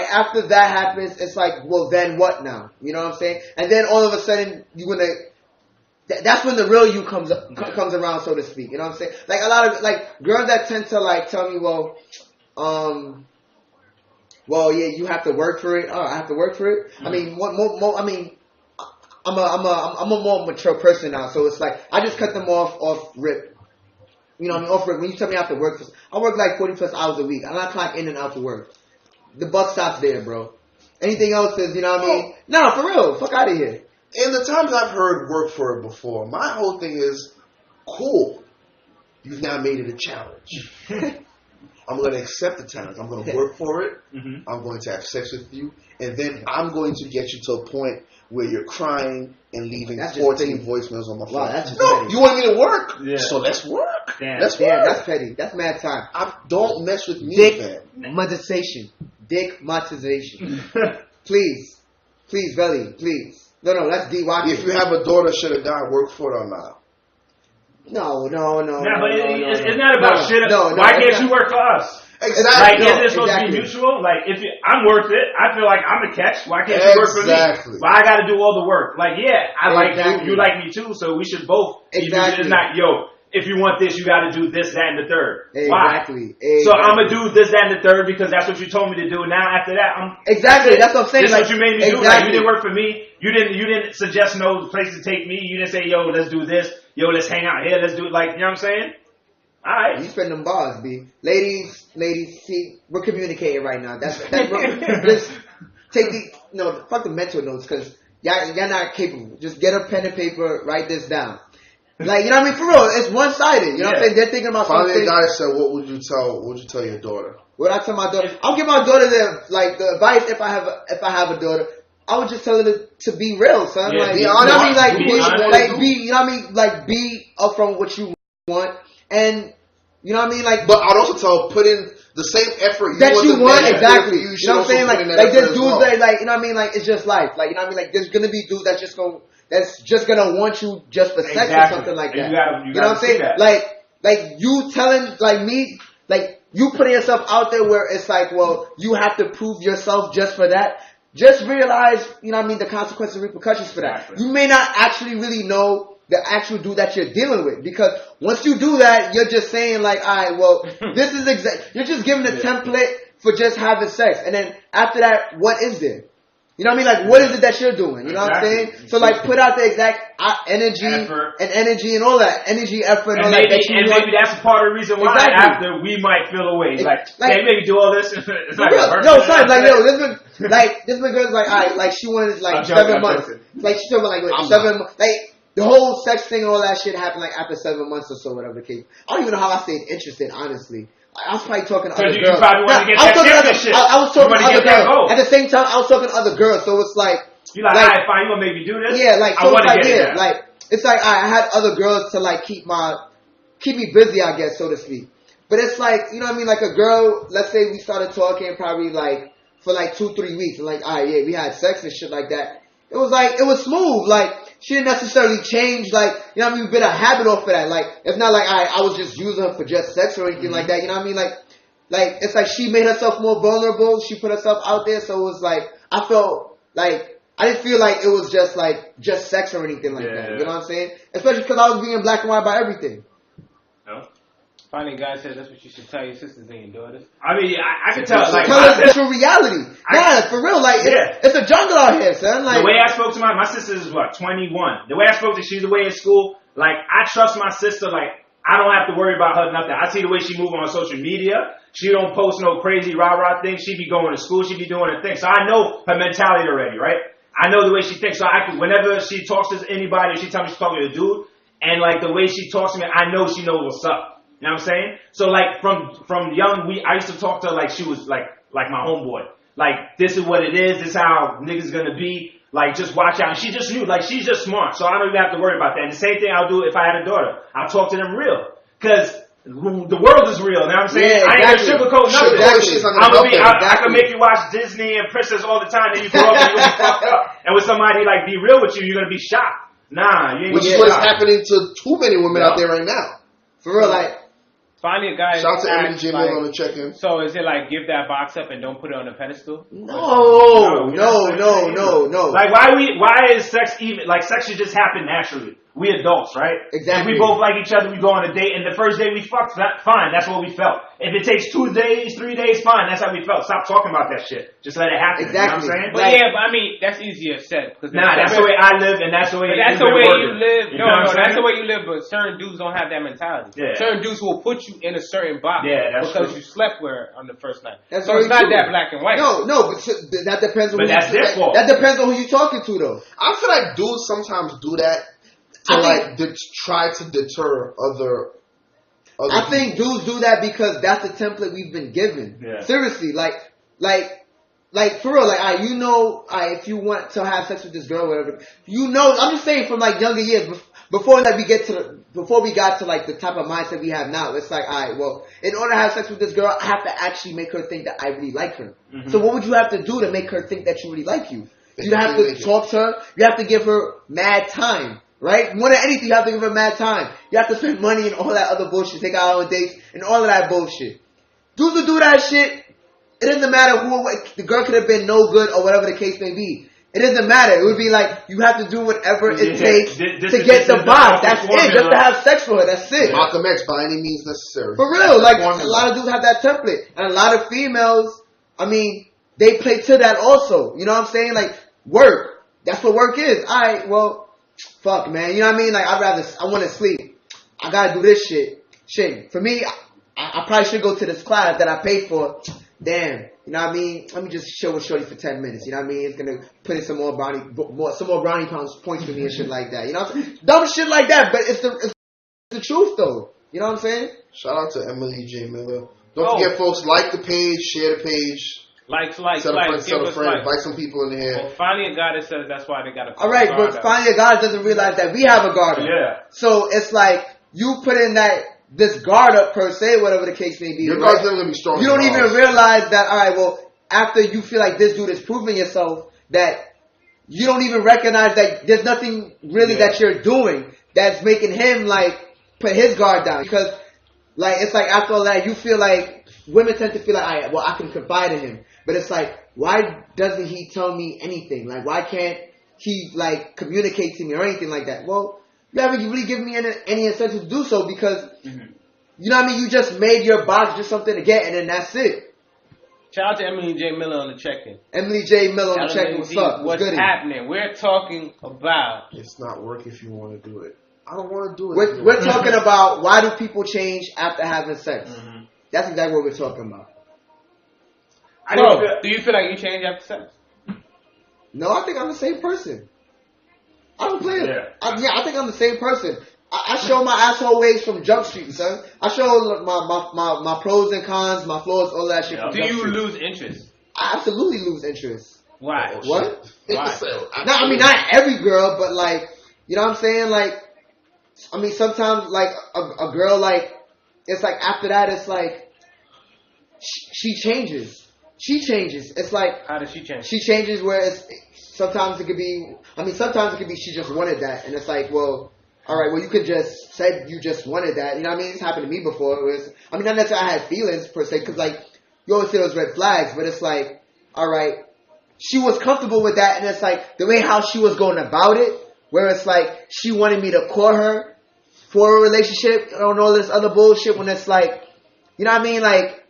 Speaker 3: after that happens, it's like, well, then what now? You know what I'm saying? And then all of a sudden, you're going to... That's when the real you comes around, so to speak. You know what I'm saying? Like, a lot of, girls that tend to, tell me, well, yeah, you have to work for it. Oh, I have to work for it. Mm-hmm. I mean, I'm a more mature person now, so it's like I just cut them off rip. You know what I mean? Off rip. When you tell me I have to work, I work 40 plus hours a week. I'm not clock in and out to work. The buck stops there, bro. Anything else is, you know what I mean? No, for real. Fuck out of here.
Speaker 1: In the times I've heard work for it before, my whole thing is, cool. You've now made it a challenge. I'm going to accept the challenge. I'm going to work for it. Mm-hmm. I'm going to have sex with you. And then I'm going to get you to a point where you're crying and leaving 14 voicemails on my phone.
Speaker 3: Wow, that's just
Speaker 1: petty. You want me to work?
Speaker 3: Yeah.
Speaker 1: So let's work.
Speaker 3: Let's work. That's petty. That's mad time.
Speaker 1: Don't mess with me,
Speaker 3: Dick-matization. Dick-matization. Please, Belly, please. No, that's D-Watch.
Speaker 1: If you have a daughter, should a guy work for it or not?
Speaker 3: No.
Speaker 6: Yeah, but it's not about shit. Why can't you work for us?
Speaker 1: Exactly.
Speaker 6: Isn't it supposed to be mutual? I'm worth it. I feel like I'm the catch. Why can't you work for me? Why I got to do all the work? I like you. You like me too. So we should both.
Speaker 3: Exactly.
Speaker 6: It's not if you want this, you got to do this, that, and the third.
Speaker 3: Exactly.
Speaker 6: Why? So I'm gonna do this, that, and the third because that's what you told me to do. Now after that,
Speaker 3: That's what I'm saying.
Speaker 6: This is what you made me do. You didn't work for me. You didn't suggest no place to take me. You didn't say, yo, let's do this. Yo, let's hang out here. Let's do it. You know what I'm saying? All right.
Speaker 3: You spend them bars, B. Ladies, see, we're communicating right now. That's just take fuck the mental notes because y'all not capable. Just get a pen and paper, write this down. You know what I mean? For real, it's one-sided. You know what I'm saying? They're thinking about something.
Speaker 1: Finally, a guy said, what would you tell your daughter?
Speaker 3: What I tell my daughter? I'll give my daughter the advice if I have a daughter. I would just tell her to be real, son.
Speaker 1: Yeah,
Speaker 3: be honest. Be upfront what you want, and you know what I mean.
Speaker 1: But I'd also tell her put in the same effort
Speaker 3: you want. Exactly. You know what I'm saying? There's dudes that you know what I mean. It's just life. You know what I mean. There's gonna be dudes that's just gonna want you just for sex or something like that. You know what I'm saying? You telling me you putting yourself out there where it's you have to prove yourself just for that. Just realize, you know what I mean, the consequences and repercussions for that. You may not actually really know the actual dude that you're dealing with. Because once you do that, you're just saying all right, well, this is you're just giving a template for just having sex. And then after that, what is there? You know what I mean? What is it that you're doing? You know what I'm saying? So put out the exact energy and all that. Energy, effort, and all that.
Speaker 6: Maybe that's part of the reason why after we might feel away. Hey, maybe do all this. It's not
Speaker 3: son, this been girls all right, she wanted 7 months. She told me 7 months. The whole sex thing and all that shit happened after 7 months or so, whatever the case. I don't even know how I stayed interested, honestly. I was probably talking to other girls. I was talking to other girls. At the same time, I was talking to other girls. So it's
Speaker 6: you're all right, fine, you want to make me do this?
Speaker 3: Yeah, so it's I had other girls to keep me busy, I guess, so to speak. But it's you know what I mean? A girl, let's say we started talking probably for 2-3 weeks. And all right, yeah, we had sex and shit like that. It was smooth. She didn't necessarily change, you know what I mean, we built a habit off of that. It's not I was just using her for just sex or anything like that. You know what I mean? It's she made herself more vulnerable. She put herself out there. So it was I felt like, I didn't feel like it was just sex or anything like that. You know what I'm saying? Especially because I was being black and white about everything.
Speaker 6: No.
Speaker 2: Finally, guy said that's what you should tell your sisters and your daughters.
Speaker 6: I mean, I can tell. Like,
Speaker 3: tell us the reality. For real. Like, it's a jungle out here, son. Like,
Speaker 6: the way I spoke to my sister is what, 21. The way I spoke to, she's away in school. Like, I trust my sister. Like, I don't have to worry about her nothing. I see the way she move on social media. She don't post no crazy rah-rah things. She be going to school. She be doing her thing. So I know her mentality already, right? I know the way she thinks. So whenever she talks to anybody, she tells me she's talking to a dude. And, like, the way she talks to me, I know she knows what's up. You know what I'm saying? So, like, from young, I used to talk to her like she was, like my homeboy. Like, this is what it is. This is how niggas gonna be. Like, just watch out. And she just knew. Like, she's just smart. So I don't even have to worry about that. And the same thing I'll do if I had a daughter. I'll talk to them real. Because the world is real. You know what I'm saying?
Speaker 3: Yeah, exactly.
Speaker 6: I ain't gonna sugarcoat nothing.
Speaker 3: Exactly.
Speaker 6: I can make you watch Disney and Princess all the time. Then you grow up and you're gonna be fucked up. And with somebody, like, be real with you, you're gonna be shocked. Nah, you ain't
Speaker 1: Which is what's happening to too many women out there right now.
Speaker 3: For real, like.
Speaker 2: Finally, a guy.
Speaker 1: Shout out to Emily J. Miller on the check-in.
Speaker 2: So is it like give that box up and don't put it on a pedestal?
Speaker 3: No.
Speaker 6: Like why is sex even like sex should just happen naturally? We adults, right?
Speaker 3: Exactly.
Speaker 6: If we both like each other, we go on a date, and the first day we fucked, fine, that's what we felt. If it takes 2 days, 3 days, fine, that's how we felt. Stop talking about that shit. Just let it happen.
Speaker 3: Exactly.
Speaker 6: You know what I'm saying?
Speaker 2: But yeah, but I mean, that's easier said.
Speaker 6: Nah, that's the way I live, and that's the way
Speaker 2: that's the way you live.
Speaker 6: No,
Speaker 2: that's the way you live, but certain dudes don't have that mentality.
Speaker 6: Yeah.
Speaker 2: Certain dudes will put you in a certain box because you slept with her on the first night.
Speaker 3: That's
Speaker 2: so it's not that black and white.
Speaker 3: No, but that depends on
Speaker 6: that's their fault.
Speaker 3: That depends on who you're talking to, though.
Speaker 1: I feel like dudes sometimes do that to try to deter other
Speaker 3: I think dudes do that because that's the template we've been given.
Speaker 6: Yeah.
Speaker 3: Seriously, like for real, like you know, if you want to have sex with this girl, or whatever, you know, I'm just saying from like younger years, before we got to like the type of mindset we have now, it's like, alright, well, in order to have sex with this girl, I have to actually make her think that I really like her. Mm-hmm. So what would you have to do to make her think that you really like you? You have to talk to her. You have to give her mad time. Right? More than anything, you have to give her mad time. You have to spend money and all that other bullshit. Take out on dates and all of that bullshit. Dudes will do that shit. It doesn't matter the girl could have been no good or whatever the case may be. It doesn't matter. It would be like you have to do whatever it takes to get the box. That's it. Just to have sex with her. That's it.
Speaker 1: Malcolm X by any means necessary.
Speaker 3: For real. Like a lot of dudes have that template. And a lot of females, I mean, they play to that also. You know what I'm saying? Like work. That's what work is. Alright, well, fuck, man. You know what I mean? Like, I want to sleep. I gotta do this shit. Shit. For me, I probably should go to this class that I paid for. Damn. You know what I mean? Let me just chill with Shorty for 10 minutes. You know what I mean? It's gonna put in some more brownie points for me and shit like that. You know what I'm saying? Dumb shit like that, but it's the truth though. You know what I'm saying?
Speaker 1: Shout out to Emily J. Miller. Don't forget, folks, like the page, share the page.
Speaker 2: Tell
Speaker 1: a friend, invite some people in here.
Speaker 2: Well, finally a guy that says that's why they got to.
Speaker 3: All right, but finally a guy doesn't realize that we have a guard up.
Speaker 6: Yeah.
Speaker 3: So it's like you put in this guard up per se, whatever the case may be.
Speaker 1: Your guard's never gonna be strong.
Speaker 3: You don't even realize that. All right, well, after you feel like this dude is proving yourself, that you don't even recognize that there's nothing really that you're doing that's making him like put his guard down, because like it's like after all that you feel like women tend to feel like, all right, well, I can confide in him. But it's like, why doesn't he tell me anything? Like, why can't he, like, communicate to me or anything like that? Well, you haven't really given me any incentive to do so because, you know what I mean? You just made your box just something to get, and then that's it.
Speaker 2: Shout out to Emily J. Miller on the check-in.
Speaker 3: Emily J. Miller on the check-in. What's up?
Speaker 2: What's happening? We're talking about...
Speaker 1: It's not work if you want to do it. I don't want to do it.
Speaker 3: We're talking about why do people change after having sex. Mm-hmm. That's exactly what we're talking about.
Speaker 2: Do you feel like you change after sex?
Speaker 3: No, I think I'm the same person. I don't play it. I think I'm the same person. I show my asshole ways from Jump Street, son. I show my pros and cons, my flaws, all that shit.
Speaker 2: Do you lose interest?
Speaker 3: I absolutely lose interest.
Speaker 2: Why?
Speaker 3: What?
Speaker 2: Why?
Speaker 3: I mean, not every girl, but like, you know what I'm saying? Like, I mean, sometimes like a girl, like, it's like after that, it's like she changes. She changes. It's like...
Speaker 2: How does she change?
Speaker 3: She changes where it's... Sometimes it could be... I mean, sometimes it could be she just wanted that. And it's like, well... Alright, well, you could just say you just wanted that. You know what I mean? It's happened to me before. I mean, not necessarily I had feelings, per se. Because, like, you always see those red flags. But it's like... Alright... she was comfortable with that, and it's like the way how she was going about it, where it's like she wanted me to court her for a relationship and all this other bullshit. When it's like, you know what I mean? Like,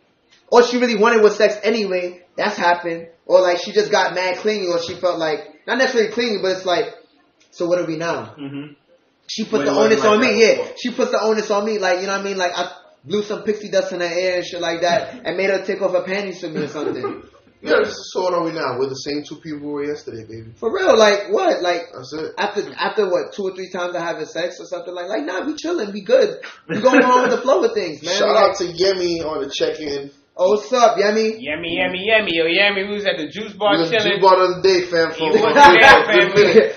Speaker 3: all she really wanted was sex anyway. That's happened. Or like she just got mad clingy, or she felt like not necessarily clingy, but it's like, so what are we now? Mm-hmm. She put the onus on me. Yeah, she puts the onus on me. Like, you know what I mean? Like I blew some pixie dust in her air and shit like that, and made her take off her panties for me or something.
Speaker 1: Yeah, so what are we now? We're the same two people we were yesterday, baby.
Speaker 3: For real, like what? Like
Speaker 1: that's it.
Speaker 3: After what, 2 or 3 times of having sex or something like nah, we chilling, we good. We going on with the flow of things, man.
Speaker 1: Shout out to Yemi on the check-in.
Speaker 3: Oh, what's up, Yemi?
Speaker 2: Yemi. Yo, Yemi, we was at the juice bar chilling.
Speaker 1: Juice bar the other day, fam.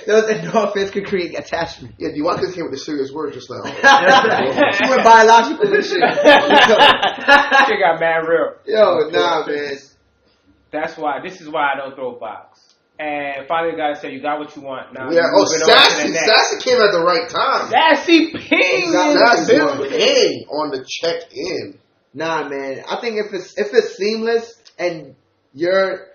Speaker 3: Those endorphins could create attachment.
Speaker 1: Yeah, Diwakis came with the serious word just now.
Speaker 3: She went biological and shit.
Speaker 2: She got mad real.
Speaker 3: Yo, nah, man.
Speaker 2: This is why I don't throw box. And finally, guys say you got what you want. Now,
Speaker 1: yeah. Oh, Sassy came at the right time.
Speaker 2: Sassy ping.
Speaker 1: Sassy ping on the check-in.
Speaker 3: Nah, man. I think if it's seamless and you're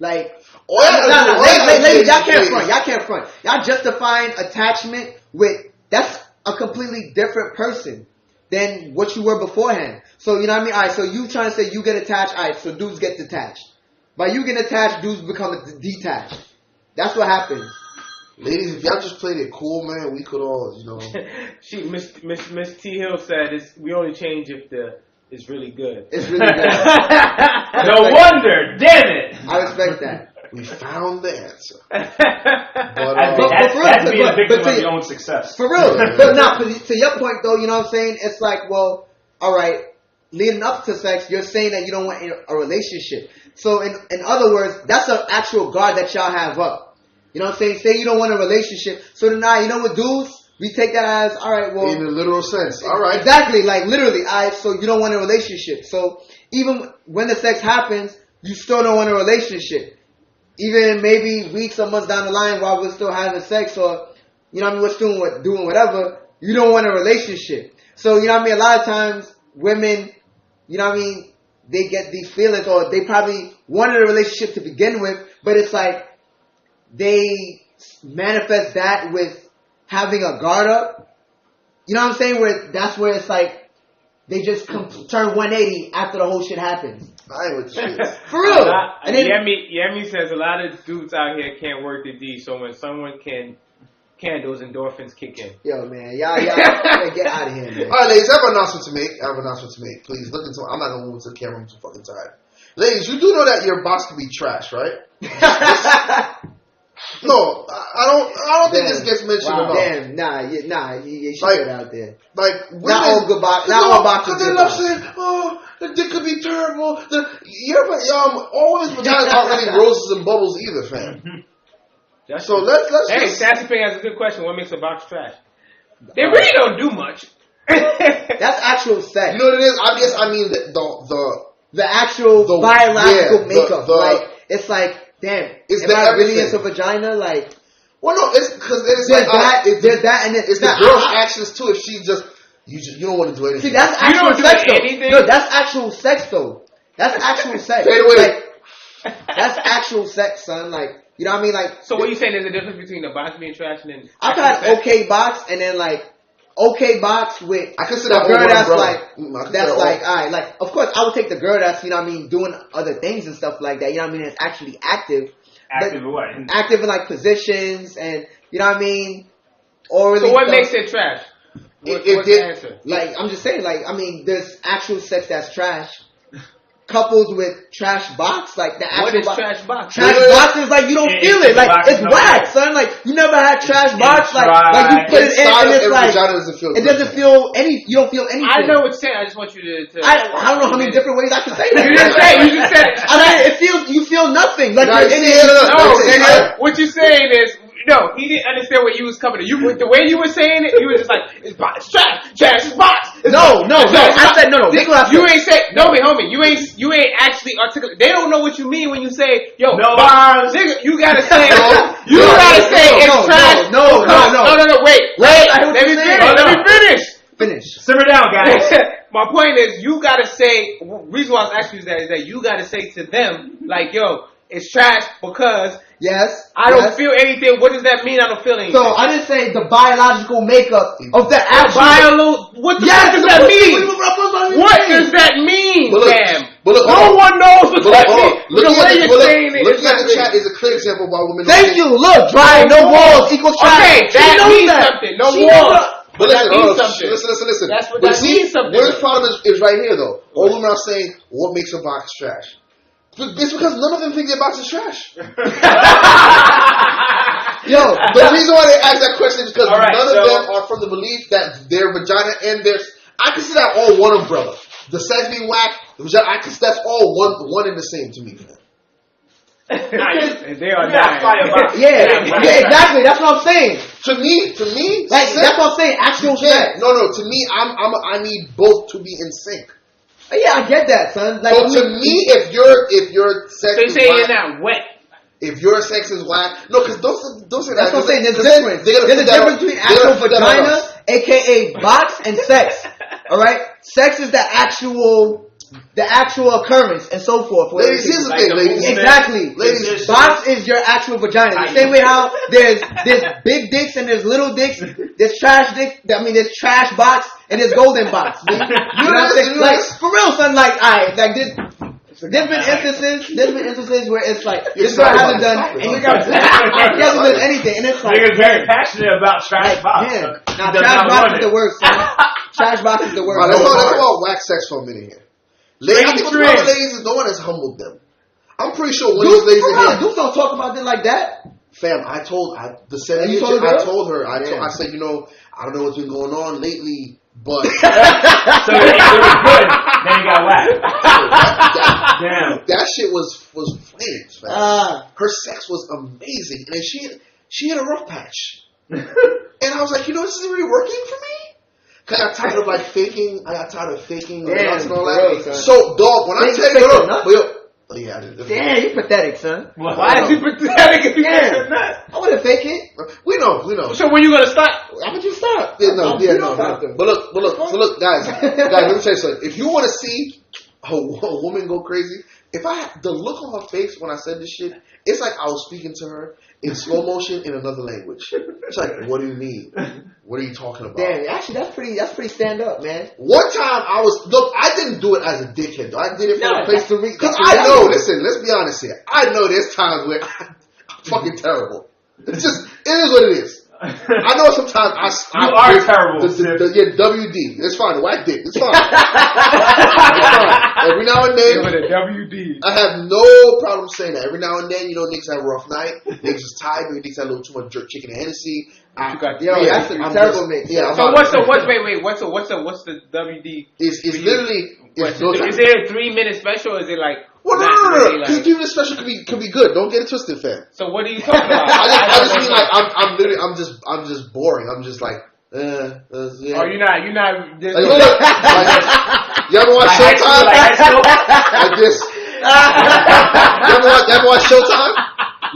Speaker 3: like, ladies, y'all can't front. Y'all justifying attachment with that's a completely different person than what you were beforehand. So you know what I mean? All right. So you trying to say you get attached? All right. So dudes get detached. By you getting attached, dudes become detached. That's what happens.
Speaker 1: Ladies, if y'all just played it cool, man, we could all, you know.
Speaker 2: Miss T Hill said we only change if it's really good.
Speaker 3: It's really good.
Speaker 6: No wonder, damn it!
Speaker 3: I respect that.
Speaker 1: We found the answer.
Speaker 6: That's being a victim of your own success.
Speaker 3: For real. But to your point though, you know what I'm saying? It's like, well, all right, leading up to sex, you're saying that you don't want a relationship. So in other words, that's an actual guard that y'all have up. You know what I'm saying? Say you don't want a relationship. So then you know what, dudes? We take that as, all right, well.
Speaker 1: In a literal sense. All right.
Speaker 3: Exactly. Like literally. All right, so you don't want a relationship. So even when the sex happens, you still don't want a relationship. Even maybe weeks or months down the line while we're still having sex, or, you know what I mean, we're still doing whatever, you don't want a relationship. So, you know what I mean, a lot of times women, you know what I mean, they get these feelings, or they probably wanted a relationship to begin with, but it's like they manifest that with having a guard up. You know what I'm saying? That's where it's like they just turn 180 after the whole shit happens.
Speaker 1: I ain't with shit.
Speaker 3: For real.
Speaker 2: And then Yemi says a lot of dudes out here can't work the D, so when someone can, those endorphins kick in.
Speaker 3: Yo, man, y'all get out of here, man.
Speaker 1: All right, ladies, I have an announcement to make. Please look into. I'm not gonna move to the camera. I'm too fucking tired. Ladies, you do know that your box can be trash, right? No, I don't think this gets mentioned enough.
Speaker 3: Damn, you should get out there.
Speaker 1: Like, women,
Speaker 3: not all good box. Not all boxes.
Speaker 1: Because they love saying, "Oh, the dick could be terrible." All women's vaginas aren't really roses and bubbles either, fam. So let's.
Speaker 2: Hey, Sassy Ping has a good question. What makes a box trash? They really don't do much.
Speaker 3: That's actual sex.
Speaker 1: You know what it is? I guess I mean
Speaker 3: the actual biological makeup. Like it's like. Damn, am I really into vagina? Like,
Speaker 1: well, no, it's because there's
Speaker 3: that, and
Speaker 1: it's the girl's actions too. If she just you don't want to do anything.
Speaker 3: See, that's actual sex though. No, that's actual sex though. That's actual sex. Like, that's actual sex, son. Like, you know what I mean? Like,
Speaker 2: so what you saying? There's a difference between the box being trash and then
Speaker 3: I've had okay box and then like okay box with
Speaker 1: I consider
Speaker 3: a girl that's like alright, like of course I would take the girl that's, you know what I mean, doing other things and stuff like that, you know what I mean, it's actually active.
Speaker 6: Active in what?
Speaker 3: Active in like positions and, you know what I mean, or
Speaker 2: so what makes it trash? What's the answer?
Speaker 3: Like, I'm just saying, like, I mean, there's actual sex that's trash coupled with trash box, like the actual.
Speaker 2: What is trash box?
Speaker 3: Trash box is like you don't feel it, like it's whack, son. Like you never had trash box, like you put it in and it's like it doesn't feel any. You don't feel anything.
Speaker 2: I know what you're saying. I just want you to.
Speaker 3: I don't know how many different ways I can say that.
Speaker 2: You just said it.
Speaker 3: I mean, you feel nothing. Like
Speaker 2: what you're saying is. No, he didn't understand what you was coming to. The way you were saying it, you were just like, it's box, trash, it's box.
Speaker 3: No. I said no.
Speaker 2: You ain't say, no, homie. You ain't actually articulate. They don't know what you mean when you say, yo,
Speaker 6: no
Speaker 2: box. Nigga, you gotta say, it's trash.
Speaker 3: No.
Speaker 2: Wait. Let me
Speaker 6: finish. Simmer down, guys.
Speaker 2: My point is, you gotta say, reason why I was asking you that is that you gotta say to them, like, yo, is trash because I don't feel anything. What does that mean? I don't feel anything.
Speaker 3: So I didn't say the biological makeup of the actual.
Speaker 2: What the fuck does that mean? What does that mean, fam? No one knows what that means. The way you're saying it.
Speaker 1: Looking at the chat is a clear example of why women.
Speaker 3: Thank you. Look, dry, no walls equals trash.
Speaker 2: Okay, that means something. No walls.
Speaker 1: But listen.
Speaker 2: That's what that means something.
Speaker 1: Where the problem is right here, though. All women are saying, what makes a box trash? It's because none of them think their box is trash. Yo, the reason why they ask that question is because none of them are from the belief that their vagina and their... I consider that all one umbrella. The sex being whack, the vagina, I consider that's all one and the same to me, man.
Speaker 2: They are not.
Speaker 3: Yeah, exactly. That's what I'm saying.
Speaker 1: To me,
Speaker 3: like that's what I'm saying. Actual sex.
Speaker 1: No. To me, I need both to be in sync.
Speaker 3: Yeah, I get that, son. Like,
Speaker 1: so to me, if your sex
Speaker 2: they
Speaker 1: is
Speaker 2: say
Speaker 1: whack,
Speaker 2: you're not wet.
Speaker 1: If your sex is whack, no, because don't say that.
Speaker 3: That's what I'm saying. There's a difference. There's a difference between actual vagina, aka box, and sex. All right, sex is the actual occurrence and so forth.
Speaker 1: Ladies, here's the thing, ladies.
Speaker 3: Exactly.
Speaker 1: Ladies,
Speaker 3: box is your actual vagina. The same way how there's big dicks and there's little dicks. There's trash dick. I mean, there's trash box and there's golden box. You know what I'm saying? Like for real, son. Like there's been instances where it's like this girl hasn't done anything, and it's like
Speaker 6: niggas very passionate about trash box.
Speaker 3: Now trash box is the worst. Trash box is the worst.
Speaker 1: Let's talk about whack sex for a minute here. I think the ladies is no one has humbled them. I'm pretty sure one of these ladies in here.
Speaker 3: Dudes don't talk about it like that.
Speaker 1: Fam, I told her. I said, I don't know what's been going on lately, but
Speaker 6: so it was good. Then you got whacked. Damn.
Speaker 1: That shit was flames, fam. Her sex was amazing, and then she had a rough patch, and I was like, this isn't really working for me. Cause I got tired of faking. I got tired of faking the nuts and all that. So, dog, when I tell you,
Speaker 3: damn, you pathetic, son.
Speaker 2: Why is you pathetic if you fake nuts?
Speaker 3: I wouldn't fake it.
Speaker 1: We know.
Speaker 2: So when you gonna stop?
Speaker 3: How would you stop?
Speaker 1: No. But look, guys, let me tell you something. If you want to see a woman go crazy, the look on her face when I said this shit, it's like I was speaking to her in slow motion in another language. It's like, what do you mean? What are you talking about?
Speaker 3: Damn, actually, that's pretty stand up, man.
Speaker 1: One time I didn't do it as a dickhead though. I did it for a place to read. Because I know, listen, let's be honest here. I know there's times where I'm fucking terrible. It is what it is. I know sometimes
Speaker 6: you are terrible.
Speaker 1: WD. It's fine. The whack dick. It's fine. Every now and then.
Speaker 2: With a WD.
Speaker 1: I have no problem saying that. Every now and then, niggas have a rough night. Niggas is tired. Maybe niggas had a little too much jerk chicken and Hennessy.
Speaker 3: That's a terrible mix.
Speaker 1: Yeah.
Speaker 2: So what's the WD?
Speaker 1: It's literally.
Speaker 2: Is it a 3-minute special? Or is it like?
Speaker 1: Well, no. Because 3-minute special could be good. Don't get it twisted, fam.
Speaker 2: So what are you talking about?
Speaker 1: I just mean like I'm just boring. I'm just like, yeah.
Speaker 2: Oh, you're not.
Speaker 1: You ever watch Showtime? Like this. You ever watch Showtime?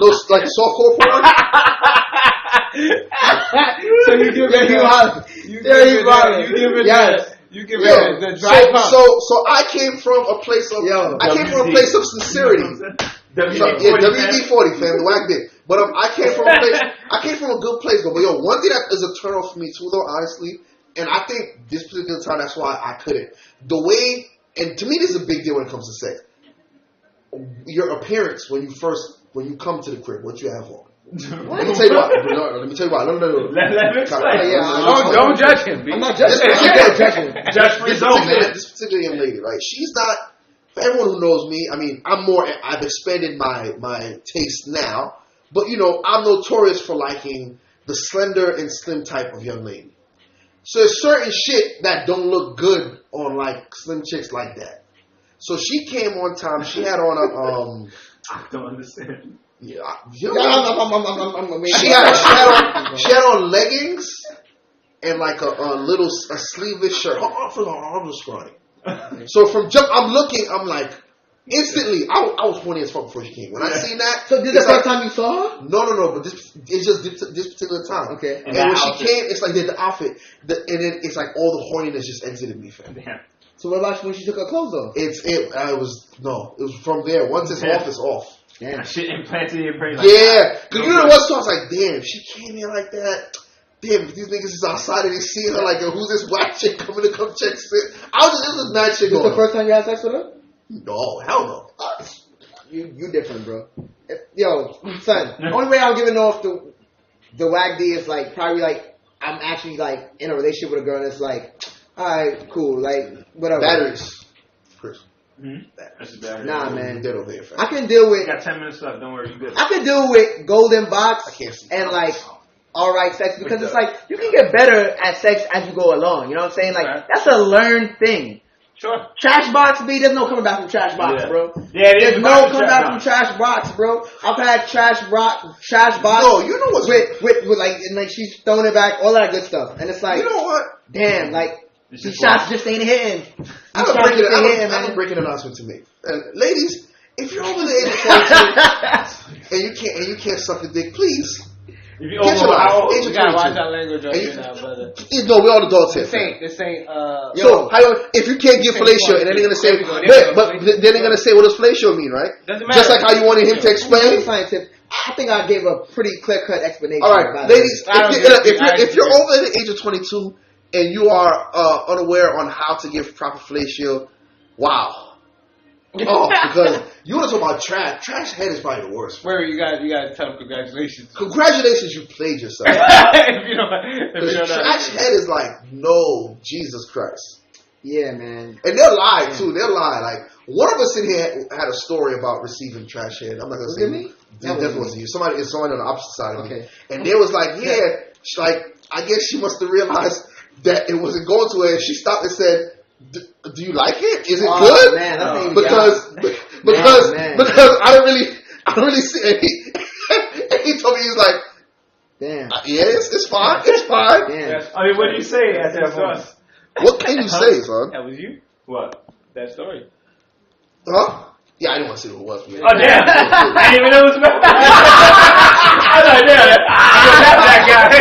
Speaker 1: Little like softcore porn.
Speaker 2: So you give it the dry pump.
Speaker 1: So I came from a place of sincerity. WD-40, fam, the whack dick. But I came from a good place. But one thing that is a turn off for me too, though, honestly, and I think this particular time that's why I couldn't. And to me, this is a big deal when it comes to sex. Your appearance when you come to the crib, what you have on. Let me tell you why. No.
Speaker 6: Let me explain.
Speaker 2: Don't judge him.
Speaker 3: I'm not judging him.
Speaker 6: Judge free zone, man.
Speaker 1: This particular young lady, right? She's not. For everyone who knows me, I mean, I've expanded my taste now, but I'm notorious for liking the slender and slim type of young lady. So there's certain shit that don't look good on like slim chicks like that. So she came one time. She had on
Speaker 6: I don't understand.
Speaker 1: She had on leggings and like a sleeveless shirt. Her arms were scrawny. So from jump, I'm like, instantly, I was horny as fuck before she came. When I seen that,
Speaker 3: so this is the first time you saw her?
Speaker 1: No, but it's just this particular time.
Speaker 3: Okay.
Speaker 1: And when she came, it's like the outfit, and then it's like all the horniness just exited me, fam.
Speaker 6: Damn.
Speaker 3: So what about when she took her clothes off?
Speaker 1: It was from there. Once it's off, it's off.
Speaker 6: Yeah. That shit implanted in your brain.
Speaker 1: Yeah, because you know what? So I was like, damn, she came in like that. Damn, these niggas is outside and they see her like, yo, who's this white chick coming to come check shit? It was mad shit going on.
Speaker 3: This the first time you had sex with her?
Speaker 1: No, hell no.
Speaker 3: You different, bro. Yo, son, the only way I'm giving off the WAG D is like, probably like, I'm actually like in a relationship with a girl and it's like, alright, cool, like, whatever.
Speaker 1: Batteries. Chris.
Speaker 6: Mm-hmm. That's a battery.
Speaker 3: Nah, man.
Speaker 1: There,
Speaker 3: I can deal with.
Speaker 6: You got 10 minutes left, don't worry, you good.
Speaker 3: I can deal with golden box and like, alright sex because it's like, you can get better at sex as you go along, you know what I'm saying? Like, that's a learned thing.
Speaker 6: Sure.
Speaker 3: Trash box, B, there's no coming back from trash box, bro.
Speaker 6: Yeah,
Speaker 3: there's no coming back from trash box, bro. I've had trash box.
Speaker 1: No, you know what's
Speaker 3: with like, and like she's throwing it back, all that good stuff, and it's like,
Speaker 1: you know what?
Speaker 3: Damn, like these shots just ain't hitting.
Speaker 1: I have a breaking announcement to make, and ladies, if you're over the age of 22 and you can't suck a dick, please.
Speaker 6: If you over how old?
Speaker 2: You gotta watch that language right here now, brother.
Speaker 1: No, we're all adults here.
Speaker 2: This ain't.
Speaker 1: So, if you can't get fellatio, and then they're gonna say, but then they're gonna say, what does fellatio mean, right?
Speaker 2: Doesn't matter.
Speaker 1: Just like how you wanted him to explain.
Speaker 3: I think I gave a pretty clear-cut explanation.
Speaker 1: All right, ladies, if you're over the age of 22 and you are unaware on how to give proper fellatio, wow. Oh, because you want to talk about trash. Trash head is probably the worst.
Speaker 2: Where you got to tell them congratulations.
Speaker 1: Congratulations, you played yourself.
Speaker 2: if you don't
Speaker 1: trash head is like, no, Jesus Christ.
Speaker 3: Yeah, man.
Speaker 1: And they'll lie too. They'll lie. Like one of us in here had a story about receiving trash head. I'm not gonna say
Speaker 3: me.
Speaker 1: Definitely wasn't you. Somebody on the opposite side of me. And they was like, like I guess she must have realized that it wasn't going to her. And she stopped and said, do you like it? Is it good?
Speaker 3: Man,
Speaker 1: because I don't really see it. And he told me, he was like,
Speaker 3: damn.
Speaker 1: Yes, it's fine. It's fine.
Speaker 3: Damn.
Speaker 6: I mean, what do you say at that point?
Speaker 1: What can you say, son?
Speaker 2: That was you?
Speaker 6: What?
Speaker 2: That story.
Speaker 1: Huh? Yeah, I didn't want to say who it was. Man.
Speaker 6: Oh, damn. I didn't even know it was about I was like, damn. That's that guy.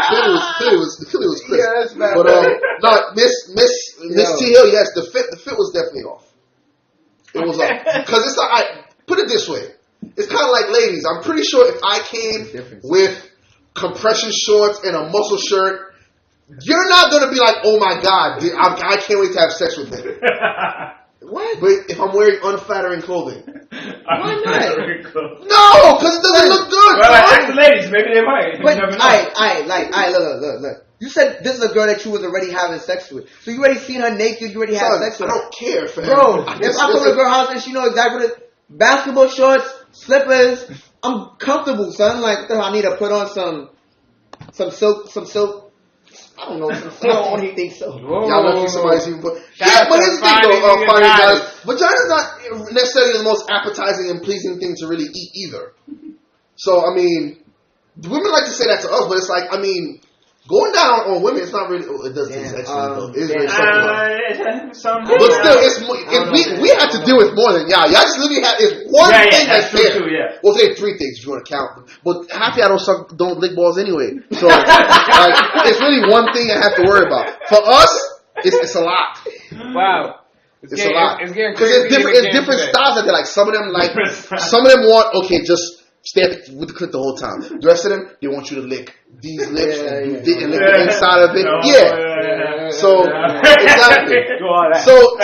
Speaker 1: Clearly was Chris.
Speaker 3: Yeah, that's bad.
Speaker 1: But no, Miss T Hill, yes, the fit was definitely off. It was off because it's not. Put it this way, it's kind of like ladies. I'm pretty sure if I came with compression shorts and a muscle shirt, you're not gonna be like, oh my god, I can't wait to have sex with him. What? But if I'm wearing unflattering clothing,
Speaker 3: why not?
Speaker 1: No, because it doesn't look good.
Speaker 6: Well, ask the ladies, maybe they might.
Speaker 3: But look. You said this is a girl that you was already having sex with, so you already seen her naked. You already had sex with her.
Speaker 1: I don't care, fam.
Speaker 3: Bro, if I come to a girl house and she knows exactly what basketball shorts, slippers, I'm comfortable, son. Like I need to put on some silk. I don't know. I don't even think so.
Speaker 1: Y'all lucky somebody's even put. Yeah, but here's the thing though, finding guys. Vagina's not necessarily the most appetizing and pleasing thing to really eat either. So, I mean, women like to say that to us, but it's like, I mean, going down on women, it's not really. It does taste excellent though. It's really something. But still, we have to deal with more than y'all. Y'all just literally have one thing that's there.
Speaker 6: True, yeah.
Speaker 1: Well, say three things if you want to count. But half y'all don't lick balls anyway. So like, it's really one thing I have to worry about. For us, it's a lot.
Speaker 2: Wow.
Speaker 1: It's a lot.
Speaker 2: Because
Speaker 1: it's different styles that they like. Some of them want just stay with the clit the whole time. The rest of them, they want you to lick these lips and lick the inside of it. So exactly. So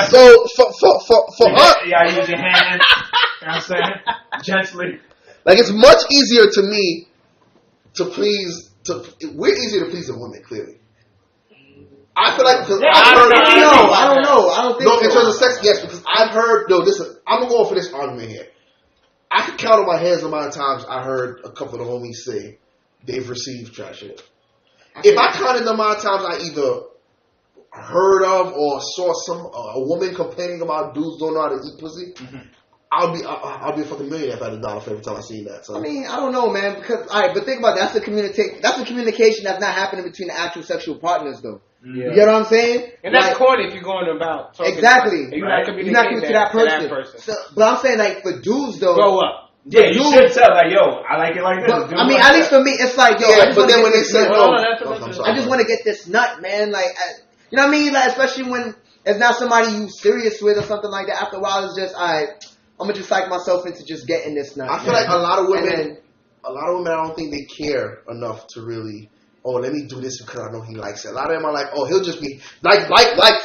Speaker 1: for us,
Speaker 6: use your hand. You know what I'm saying? Gently.
Speaker 1: Like it's much easier to me to please. We're easier to please than women, clearly. I feel like because
Speaker 3: I don't know. I don't think
Speaker 1: so. In terms of sex, yes, because I've heard. No, I'm gonna go for this argument here. I can count on my hands the amount of times I heard a couple of the homies say they've received trash hit. If I counted the amount of times I either heard of or saw a woman complaining about dudes don't know how to eat pussy, I'll be a fucking millionaire if I had $1 for every time I see that. So.
Speaker 3: I mean, I don't know, man. Because but think about it, that's the communication that's not happening between the actual sexual partners, though. Yeah. You get what I'm saying?
Speaker 2: And that's corny if you're going about
Speaker 3: exactly.
Speaker 2: You're not communicating
Speaker 3: to that person. So, but I'm saying, like, for dudes, though.
Speaker 2: Grow up.
Speaker 6: Yeah, you should tell, like, yo, I like it like this.
Speaker 3: But, I mean, at least for me, it's like, yo.
Speaker 1: But then when they say,
Speaker 3: I just want to get this nut, man. Like, you know what I mean? Like, especially when it's not somebody you serious with or something like that. After a while, it's just, I'm gonna just psych myself into just getting this nut.
Speaker 1: I feel like a lot of women, I don't think they care enough to really. Oh, let me do this because I know he likes it. A lot of them are like, oh, he'll just be like